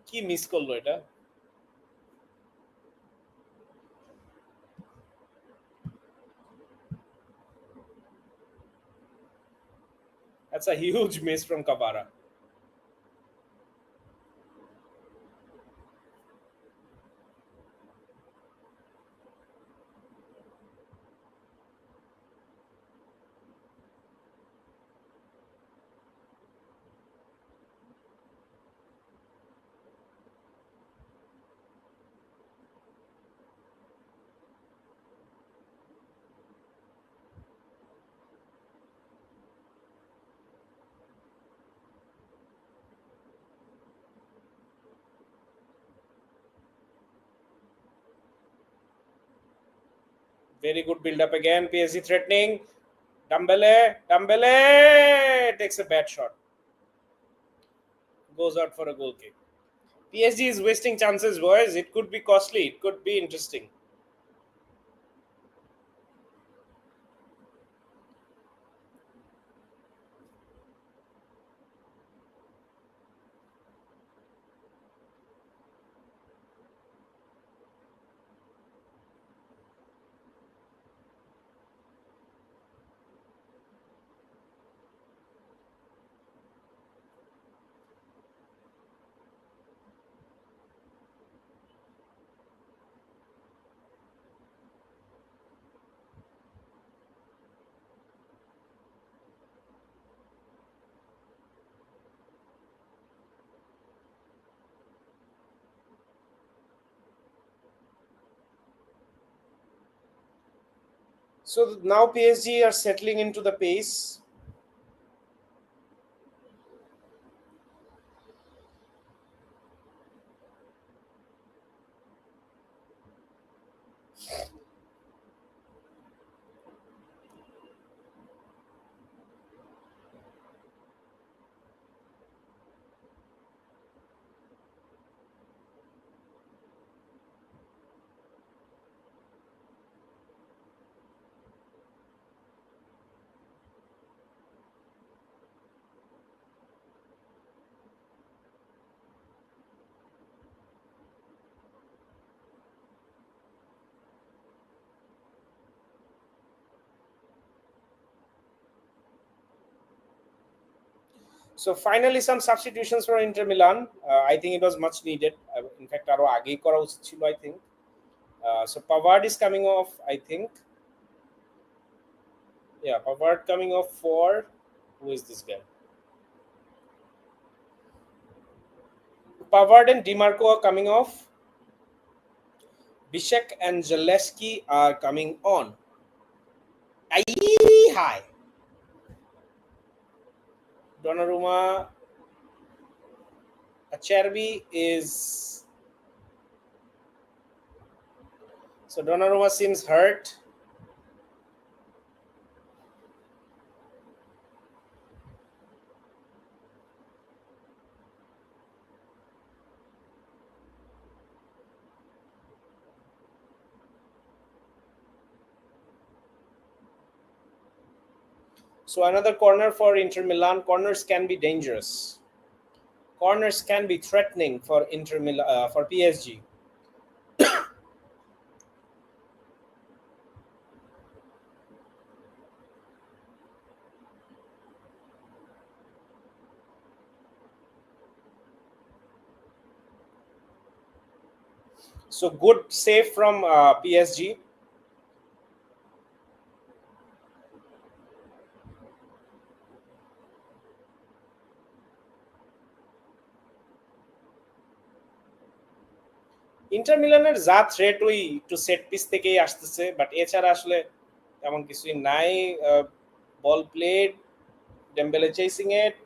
কি miss করলো এটা? That's a huge miss from Cavara. Very good build up again. PSG threatening. Dembele takes a bad shot. Goes out for a goal kick. PSG is wasting chances, boys. It could be costly. It could be interesting. So now PSG are settling into the pace. So finally, some substitutions for Inter Milan. I think it was much needed. In fact, aro agei kora uchit chilo, I think. So Pavard is coming off, I think. Yeah, Pavard coming off for, who is this guy? Pavard and Dimarco are coming off. Bishek and Zaleski are coming on. Aye, hi. Donnarumma, Acerbi is. So Donnarumma seems hurt. So another corner for Inter Milan. Corners can be dangerous. Corners can be threatening for Inter Milan, for PSG. So good save from PSG. Inter মিলানের যা threat ওই একটু set piece থেকেই আসতেছে, but এছাড়া আসলে তেমন কিছুই নাই। Ball played, Dembele chasing it,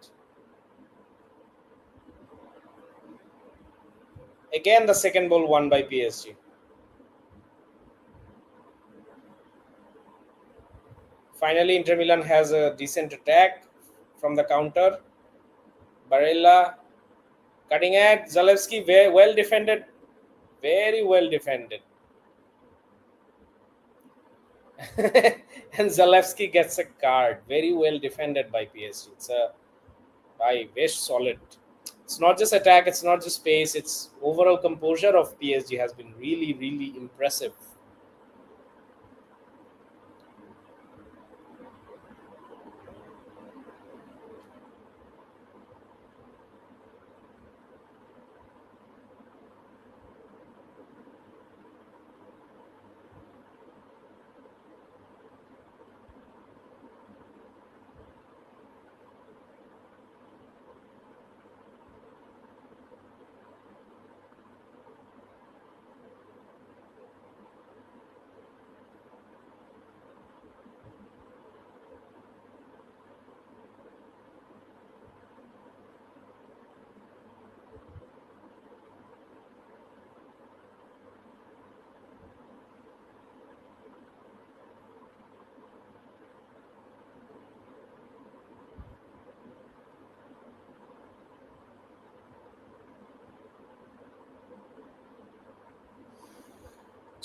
again the second ball won by PSG. Finally Inter Milan has a decent attack from the counter. Barella cutting at Zalewski, very well defended, very well defended. And Zalewski gets a card. Very well defended by PSG. It's a by very solid. It's not just attack, it's not just pace, it's overall composure of PSG has been really, really impressive.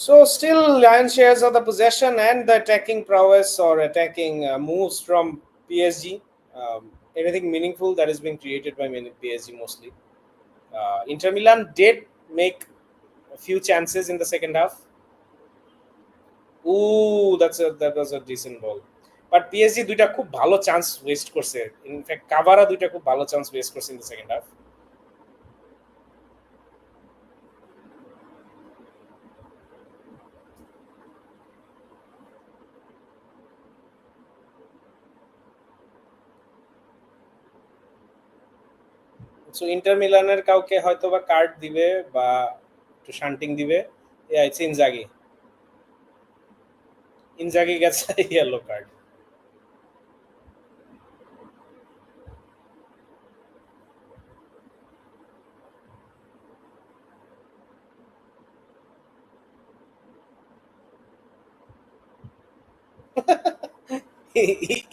So still Lion shares of the possession and the attacking prowess or attacking moves from PSG. Anything meaningful that is being created by PSG mostly. Inter Milan did make a few chances in the second half. Ooh, that was a decent ball. But PSG দুইটা খুব ভালো chance West করছে। In fact কাভারা দুইটা খুব ভালো chance West করছে in the second half. So inter মিলানের কাউকে হয়তো বা কার্ড দিবে বা একটু শান্টিং দিবে। It's Inzaghi. ইনজাগি গেছে ইয়েলো কার্ড।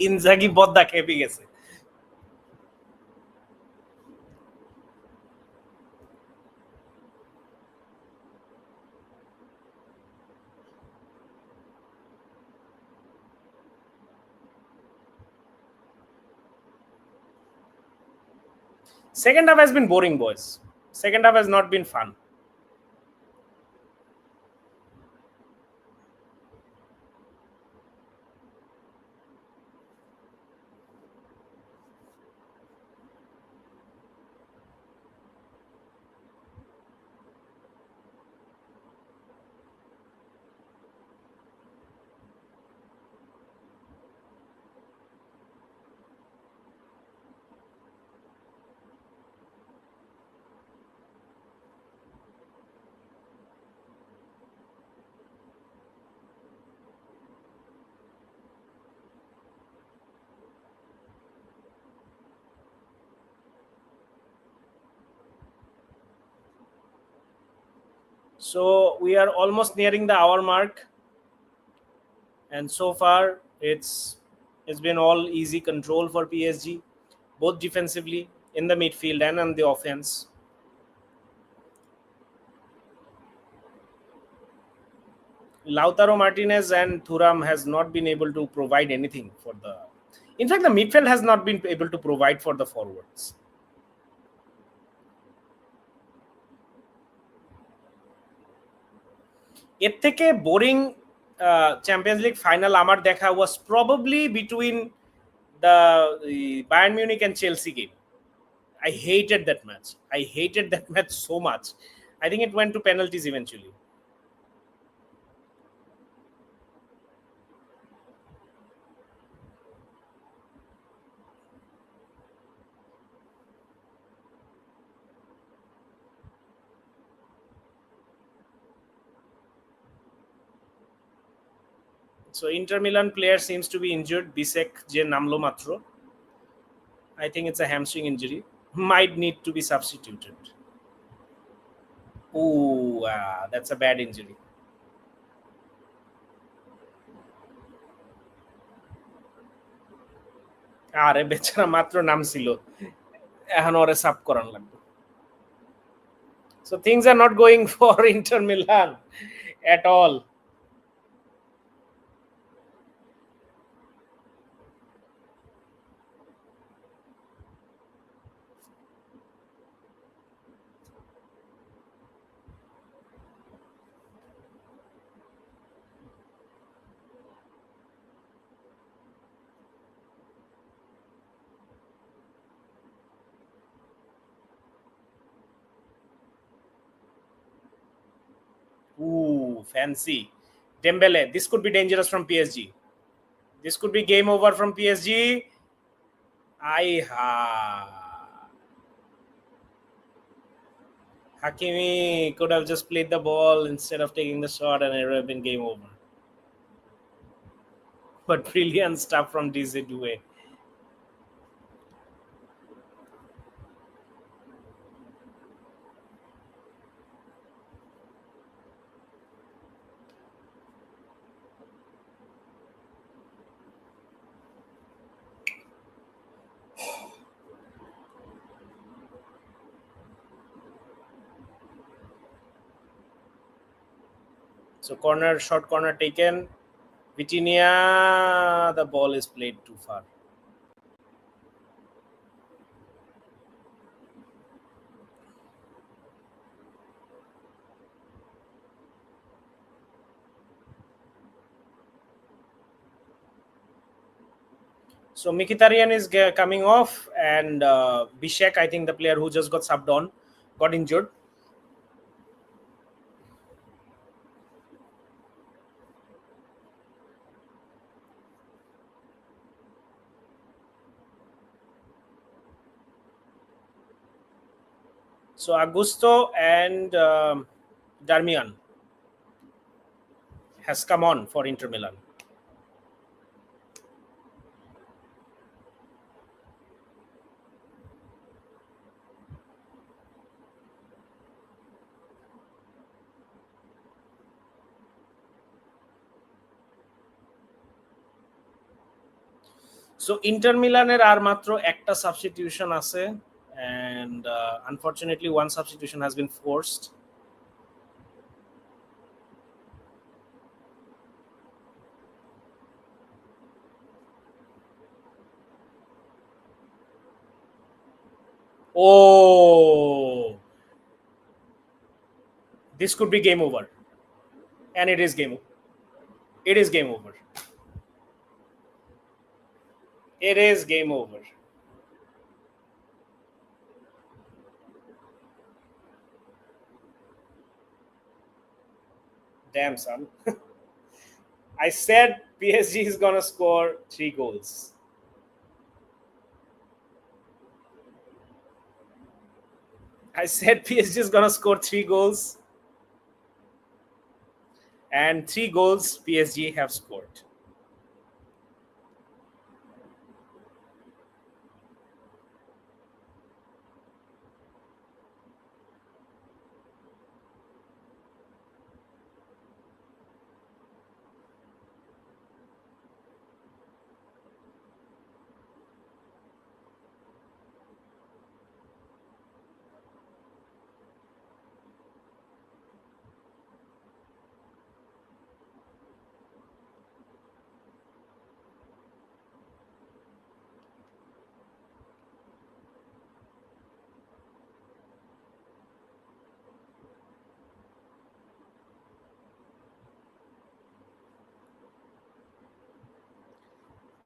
ইনজাগি বদ্দা খেপে গেছে। Second half has been boring, boys. Second half has not been fun. So we are almost nearing the hour mark, and so far it's been all easy control for PSG, both defensively in the midfield and on the offense. Lautaro Martinez and Thuram has not been able to provide anything for the. In fact, the midfield has not been able to provide for the forwards. এর থেকে boring champions league final আমার দেখা was probably between the Bayern Munich and Chelsea game. I hated that match. I hated that match so much. I think it went to penalties eventually. So Inter Milan player seems to be injured. Bisek je namlo matro. I think it's a hamstring injury. Might need to be substituted. Ooh, that's a bad injury. আরে বেচারা মাত্র নামছিল, এখন ওরে sub করান লাগবে. So things are not going for Inter Milan at all. Ooh, fancy. Dembele, this could be dangerous from PSG. This could be game over from PSG. I Hakimi could have just played the ball instead of taking the shot, and it would have been game over. But brilliant stuff from DZ Doué. So corner, short corner taken. Vitinha, the ball is played too far. So Mkhitaryan is coming off, and Bishek, I think the player who just got subbed on, got injured. So Augusto and Darmian has come on for Inter Milan. So Inter Milaনের আর মাত্র একটা substitution আছে, and unfortunately one substitution has been forced. Oh, this could be game over, and it is game. It is game over. It is game over. Damn, son. I said PSG is gonna score 3 goals. I said PSG is gonna score 3 goals, and 3 goals PSG have scored.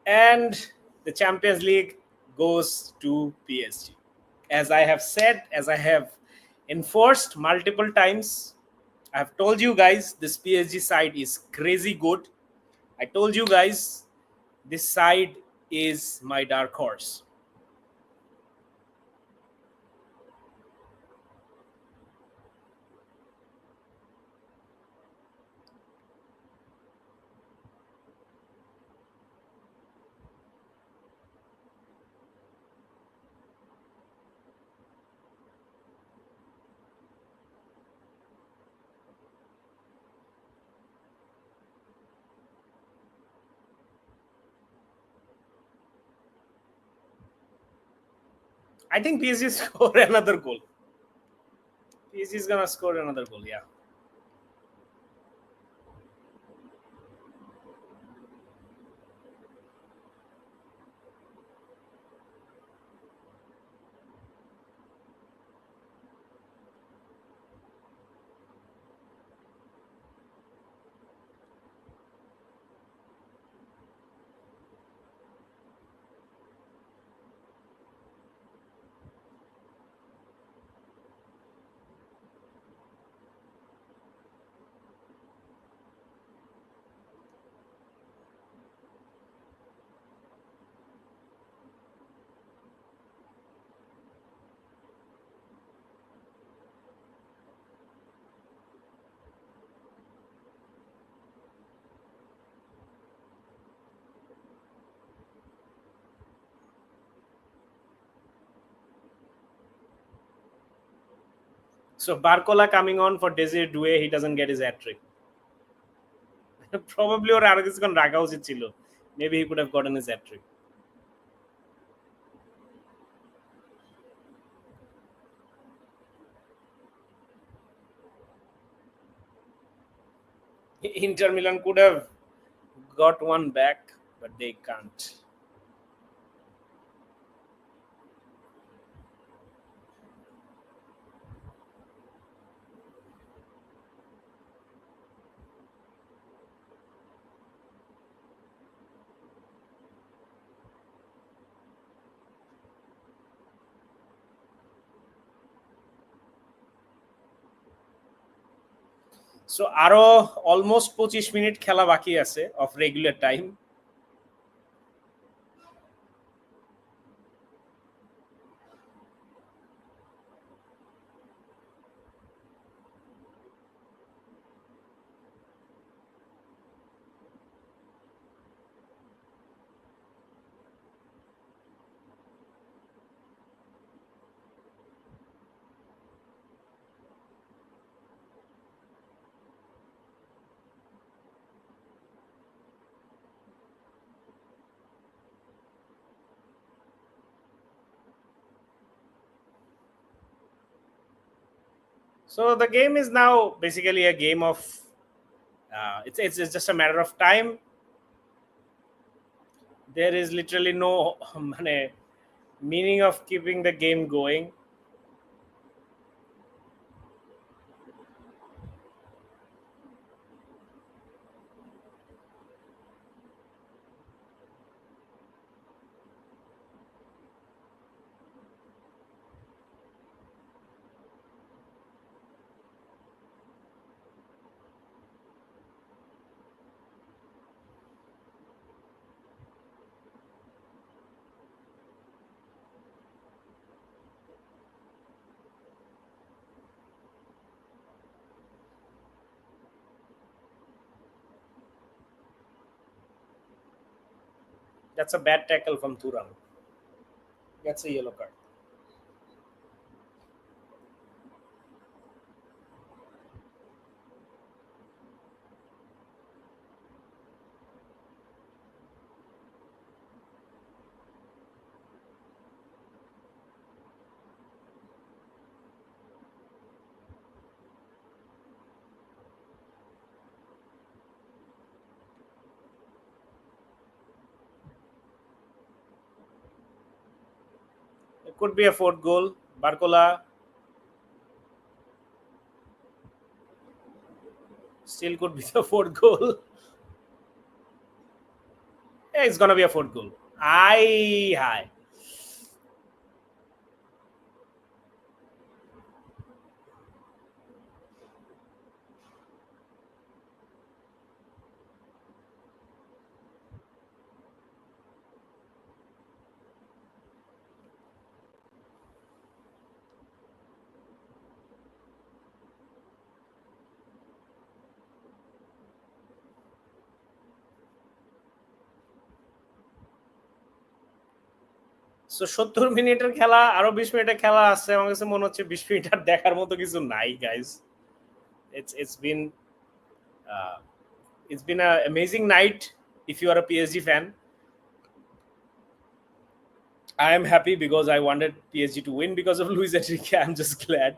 And the Champions League goes to PSG. As I have said, as I have enforced multiple times, I have told you guys this PSG side is crazy good. I told you guys this side is my dark horse. I think PSG score another goal. PSG is gonna score another goal. Yeah. So Barcola coming on for Desiree Doué, he doesn't get his hat trick. Probably ওর আরো কিছুক্ষণ রাখা উচিত ছিল. Maybe he could have gotten his hat trick. Inter Milan could have got one back, but they can't. So আরো almost 25 minute খেলা বাকি আছে of regular time. So the game is now basically a game of it's just a matter of time. There is literally no মানে, meaning of keeping the game going. That's a bad tackle from Thuram. That's a yellow card. It could be a fourth goal. Barcola still could be the fourth goal. Yeah, it's gonna be a fourth goal. Aye, hi. So 70 মিনিটের খেলা আরো 20 মিনিটের খেলা আছে, আমার কাছে মনে হচ্ছে 20 মিনিট আর দেখার মতো কিছু নাই guys. It's been uh, it's been an amazing night. If you are a PSG fan, I am happy because I wanted PSG to win because of Luis Enrique. I'm just glad.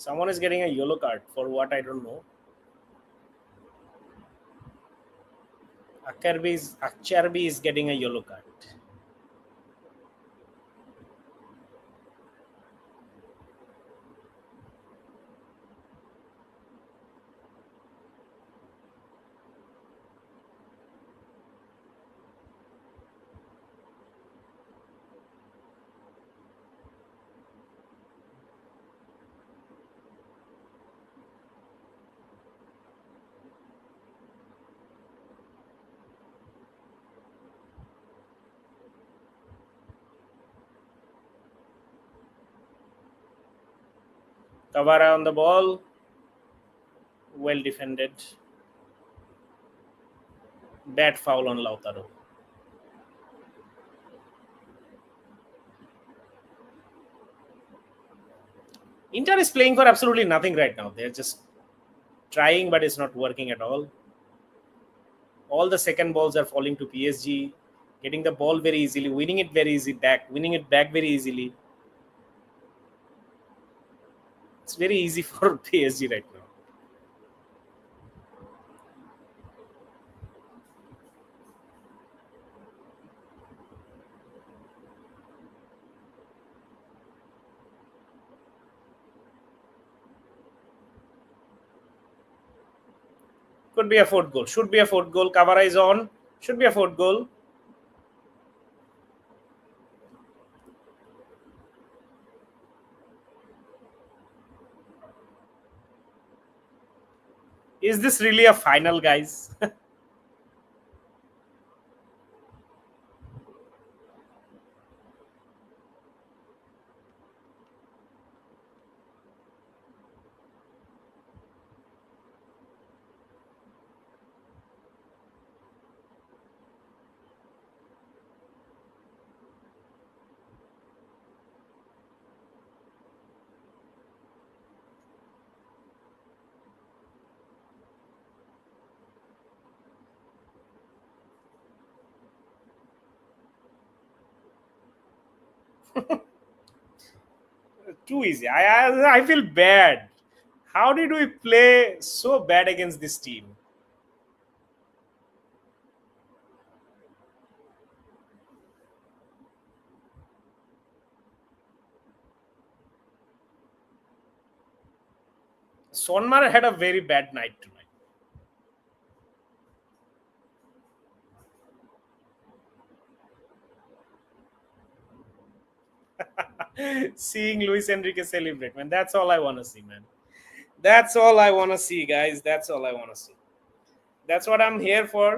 Someone is getting a yellow card for what I don't know. Acherbi is getting a yellow card. Tavara on the ball. Well defended. Bad foul on Lautaro. Inter is playing for absolutely nothing right now. They're just trying, but it's not working at all. All the second balls are falling to PSG, getting the ball very easily, winning it very easy back, winning it back very easily. It's very easy for PSG right now. Could be a fourth goal. Should be a fourth goal. Kavara is on. Should be a fourth goal. Is this really a final, guys? Too easy. I feel bad. How did we play so bad against this team? Sonmar had a very bad night tonight. Seeing Luis Enrique celebrate, man. That's all I want to see, man. That's all I want to see, guys. That's all I want to see. That's what I'm here for.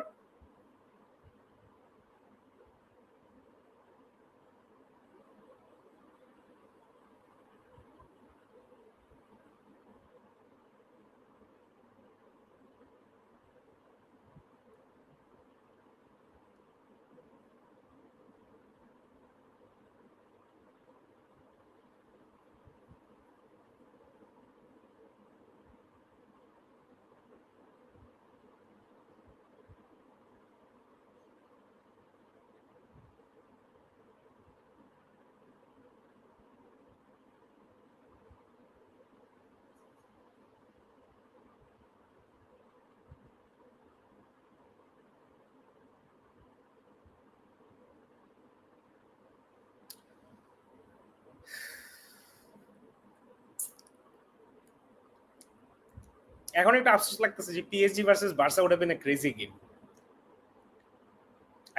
এখন একটা আফসোস লাগতেছে যে PSG versus Barca would have been a crazy game.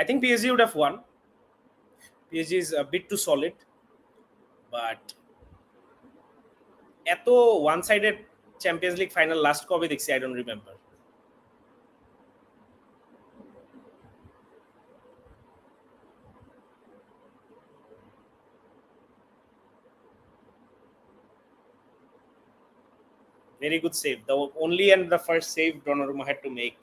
I think PSG would have won. PSG is a bit too solid, but এত one sided champions league final last কবে দেখছি I don't remember. Very good save. The only and the first save Donnarumma had to make.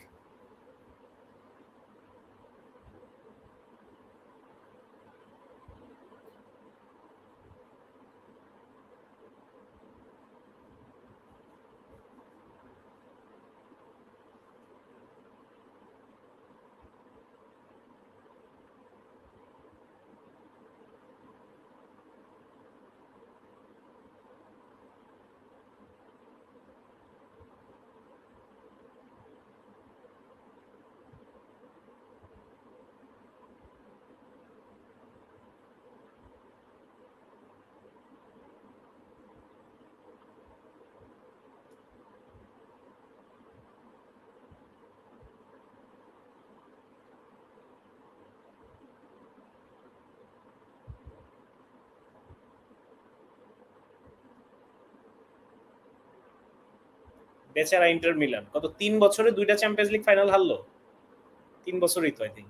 বেচারা inter Milan কত 3 বছরে 2টা champions league final হারলো, 3 বছরই তো I think.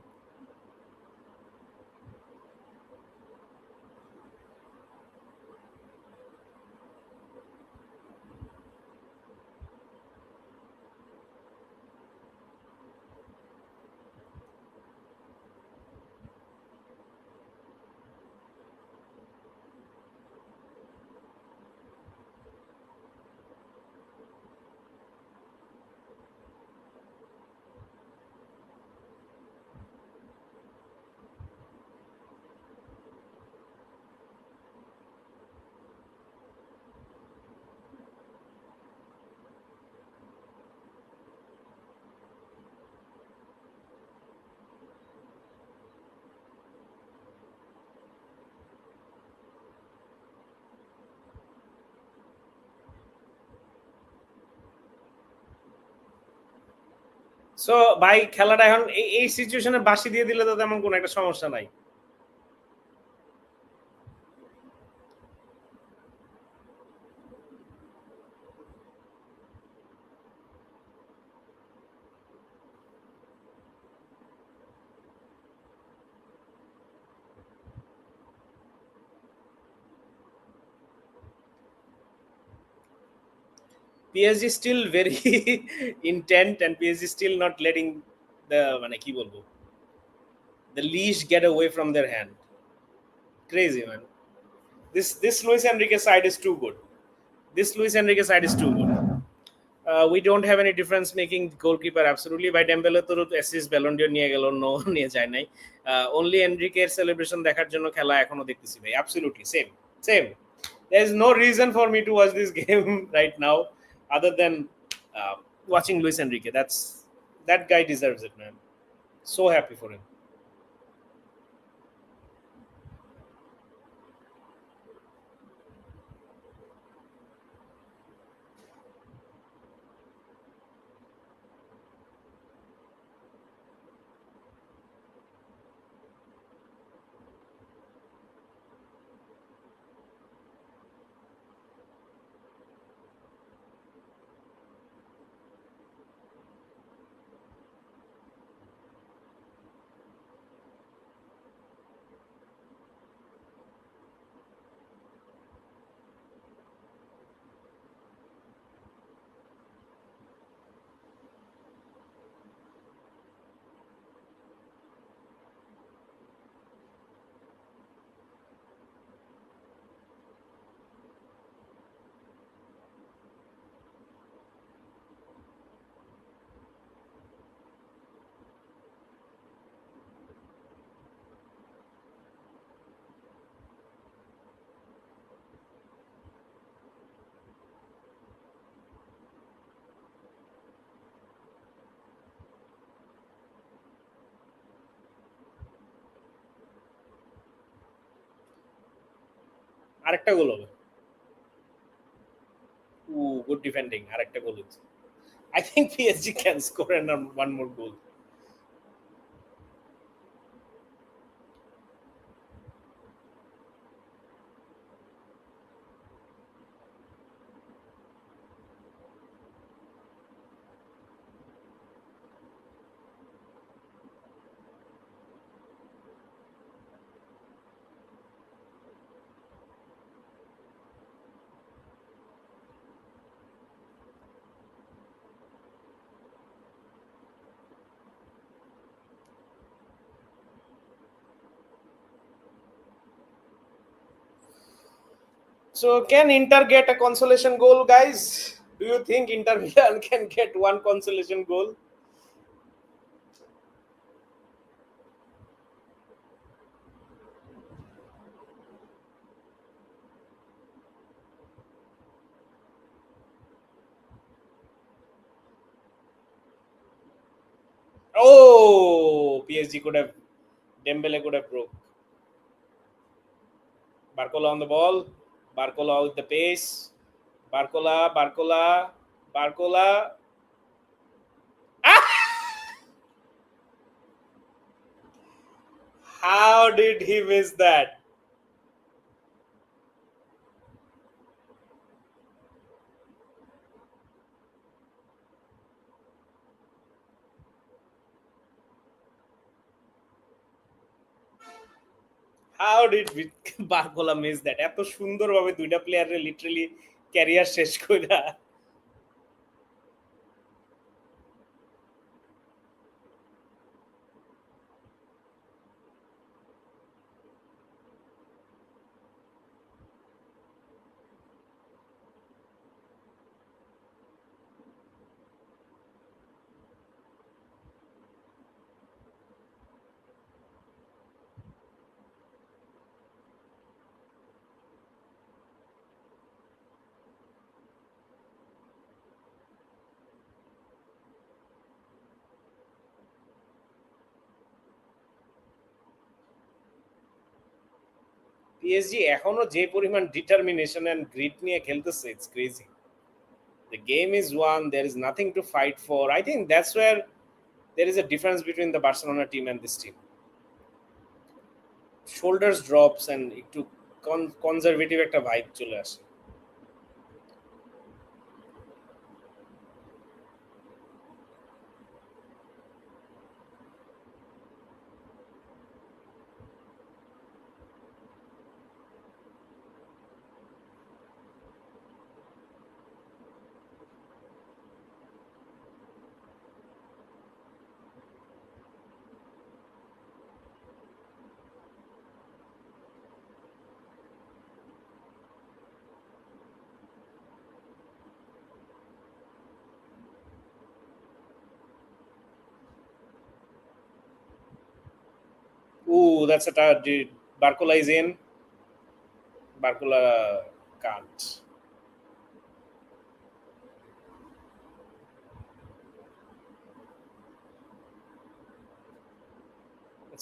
So ভাই খেলাটা এখন এই সিচুয়েশনে বাসি দিয়ে দিলে তো তেমন কোনো একটা সমস্যা নাই। PSG still very intent and PSG still not letting the মানে কি বলবো the leash get away from their hand. Crazy man. This Luis Enrique side is too good. This Luis Enrique side is too good. We don't have any difference making goalkeeper absolutely. By Dembele তো assist Ballon d'Or নিয়ে গেল, no নিয়ে যায় নাই। only Enrique এর celebration দেখার জন্য খেলা এখনো দেখতেছি ভাই, absolutely same. There is no reason for me to watch this game right now other than watching Luis Enrique. That guy deserves it, man. So happy for him. আরেকটা গোল হবে। Good defending, আরেকটা গোল হচ্ছে। I think PSG can score one more goal. So can Inter get a consolation goal, guys? Do you think Inter Milan can get one consolation goal? Oh, PSG could have. Dembele could have broke. Barcola on the ball. Barcola with the pace. Barcola. Ah! How did he miss that? How did Barcola miss that? এত সুন্দরভাবে দুইটা প্লেয়ারে literally career শেষ কইরা। PSG এখনো যে পরিমাণ determination and grit নিয়ে খেলতেছে, it's crazy. The game is won, there is nothing to fight for. I think that's where there is a difference between the Barcelona team and this team. Shoulders drops and একটু conservative একটা vibe চলে আসে। Ooh, that's a dude. Barcola is in. Barcola can't.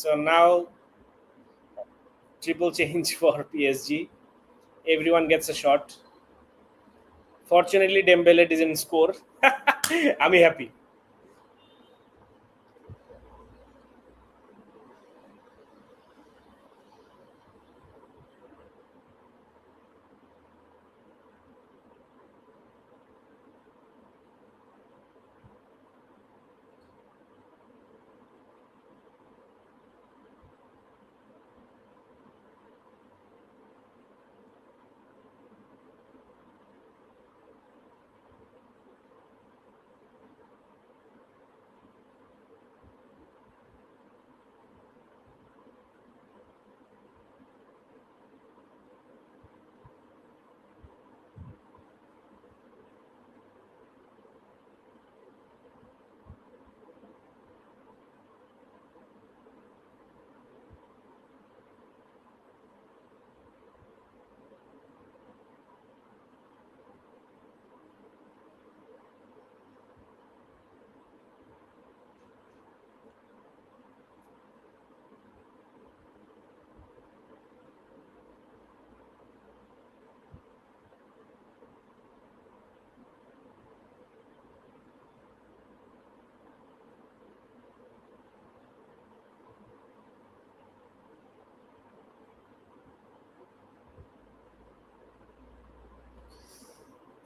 So now triple change for PSG. Everyone gets a shot. Fortunately, Dembele didn't score. I'm happy.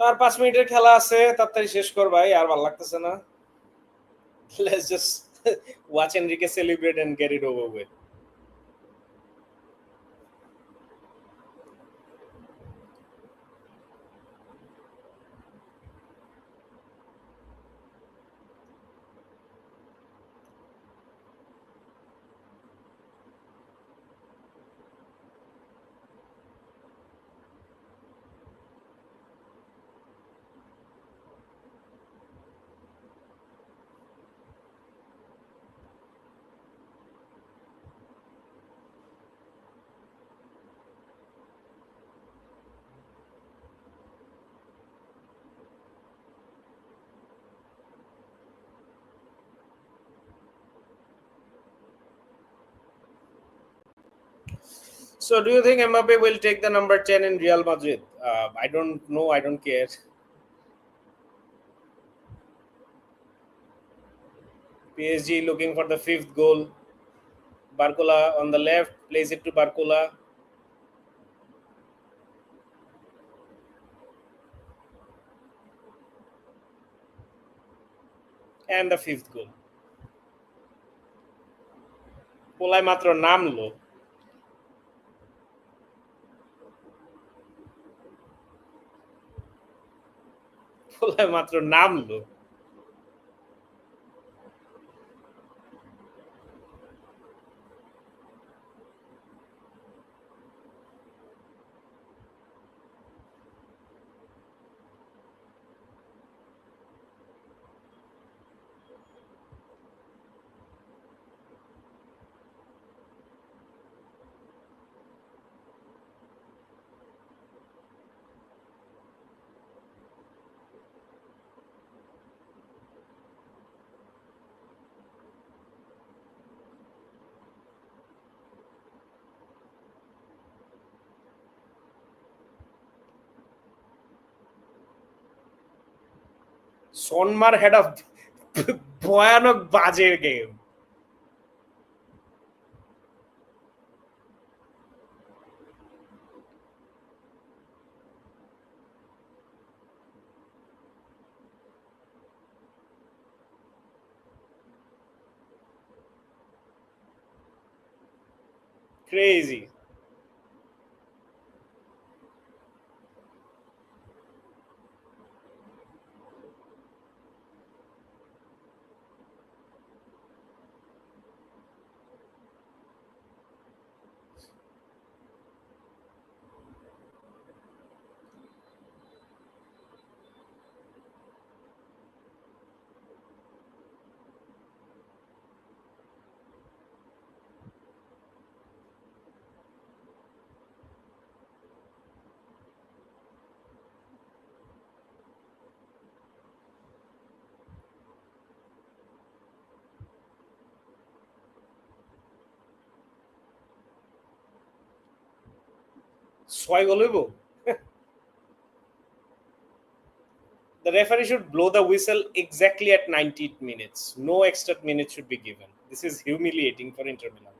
আর 5 মিনিটের খেলা আছে, তাড়াতাড়ি শেষ কর ভাই, আর ভালো লাগতেছে না। Let's just watch Enrique celebrate and get it over with. So, do you think Mbappe will take the number 10 in Real Madrid? I don't know. I don't care. PSG looking for the fifth goal. Barcola on the left plays it to Barcola, and the fifth goal. পোলায় মাত্র নামলো, পোলায় মাত্র নামলো। সনমার head of ভয়ানক বাজের game. Crazy. ছয় গোল হইব? The referee should blow the whistle exactly at 90 minutes. No extra minutes should be given. This is humiliating for Inter Milan.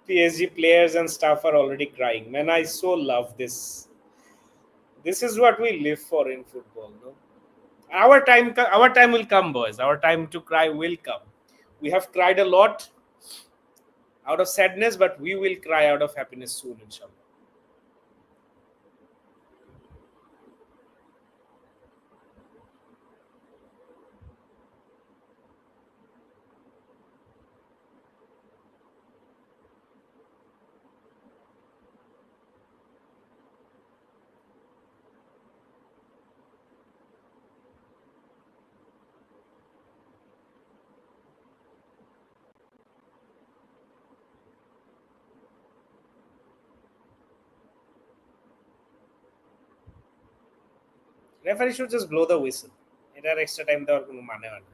PSG players and staff are already crying. Man, I so love this. This is what we live for in football. No? Our time will come, boys. Our time to cry will come. We have cried a lot out of sadness, but we will cry out of happiness soon, inshallah. Referee should just blow the whistle. এটার extra time দেওয়ার কোনো মানে হয় না.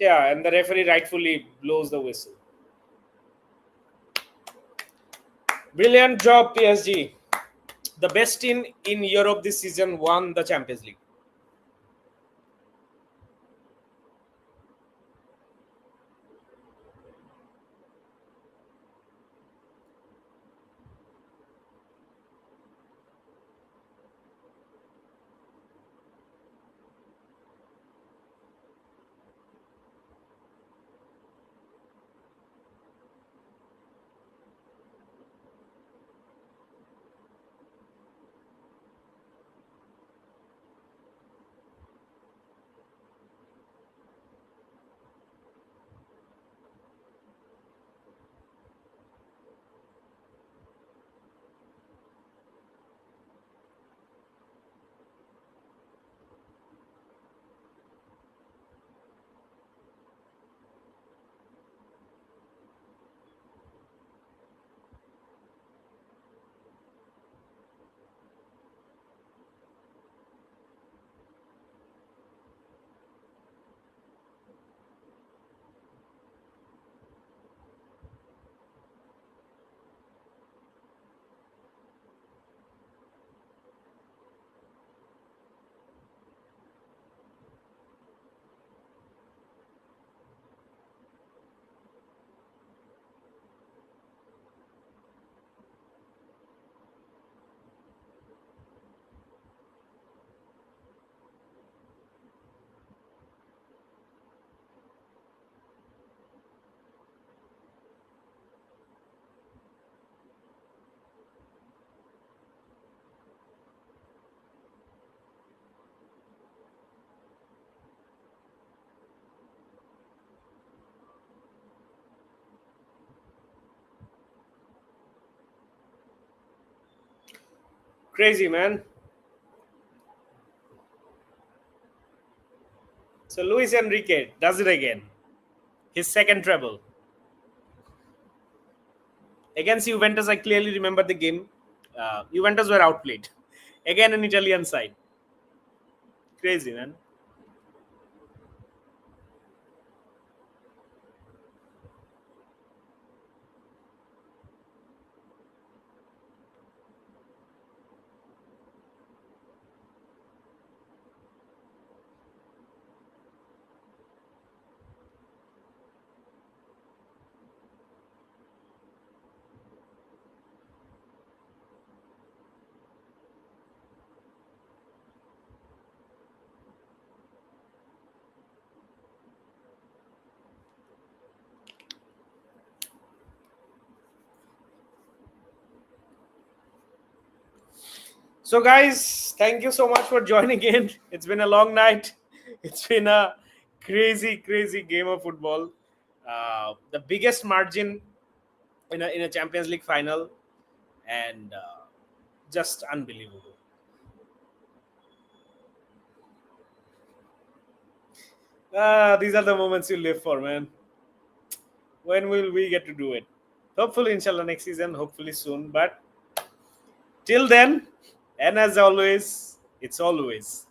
Yeah, and the referee rightfully blows the whistle. Brilliant job, PSG. The best team in Europe this season won the Champions League. Crazy, man. So Luis Enrique does it again. His second treble. Against Juventus, I clearly remember the game. Juventus were outplayed. Again, an Italian side. Crazy, man. So, guys, thank you so much for joining in. It's been a long night. It's been a crazy, crazy game of football. The biggest margin in a Champions League final, and just unbelievable. These are the moments you live for, man. When will we get to do it? Hopefully, inshallah, next season. Hopefully soon. But till then, and as always, it's always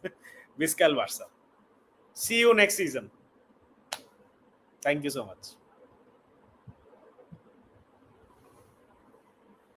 Viscal Barca. See you next season. Thank you so much.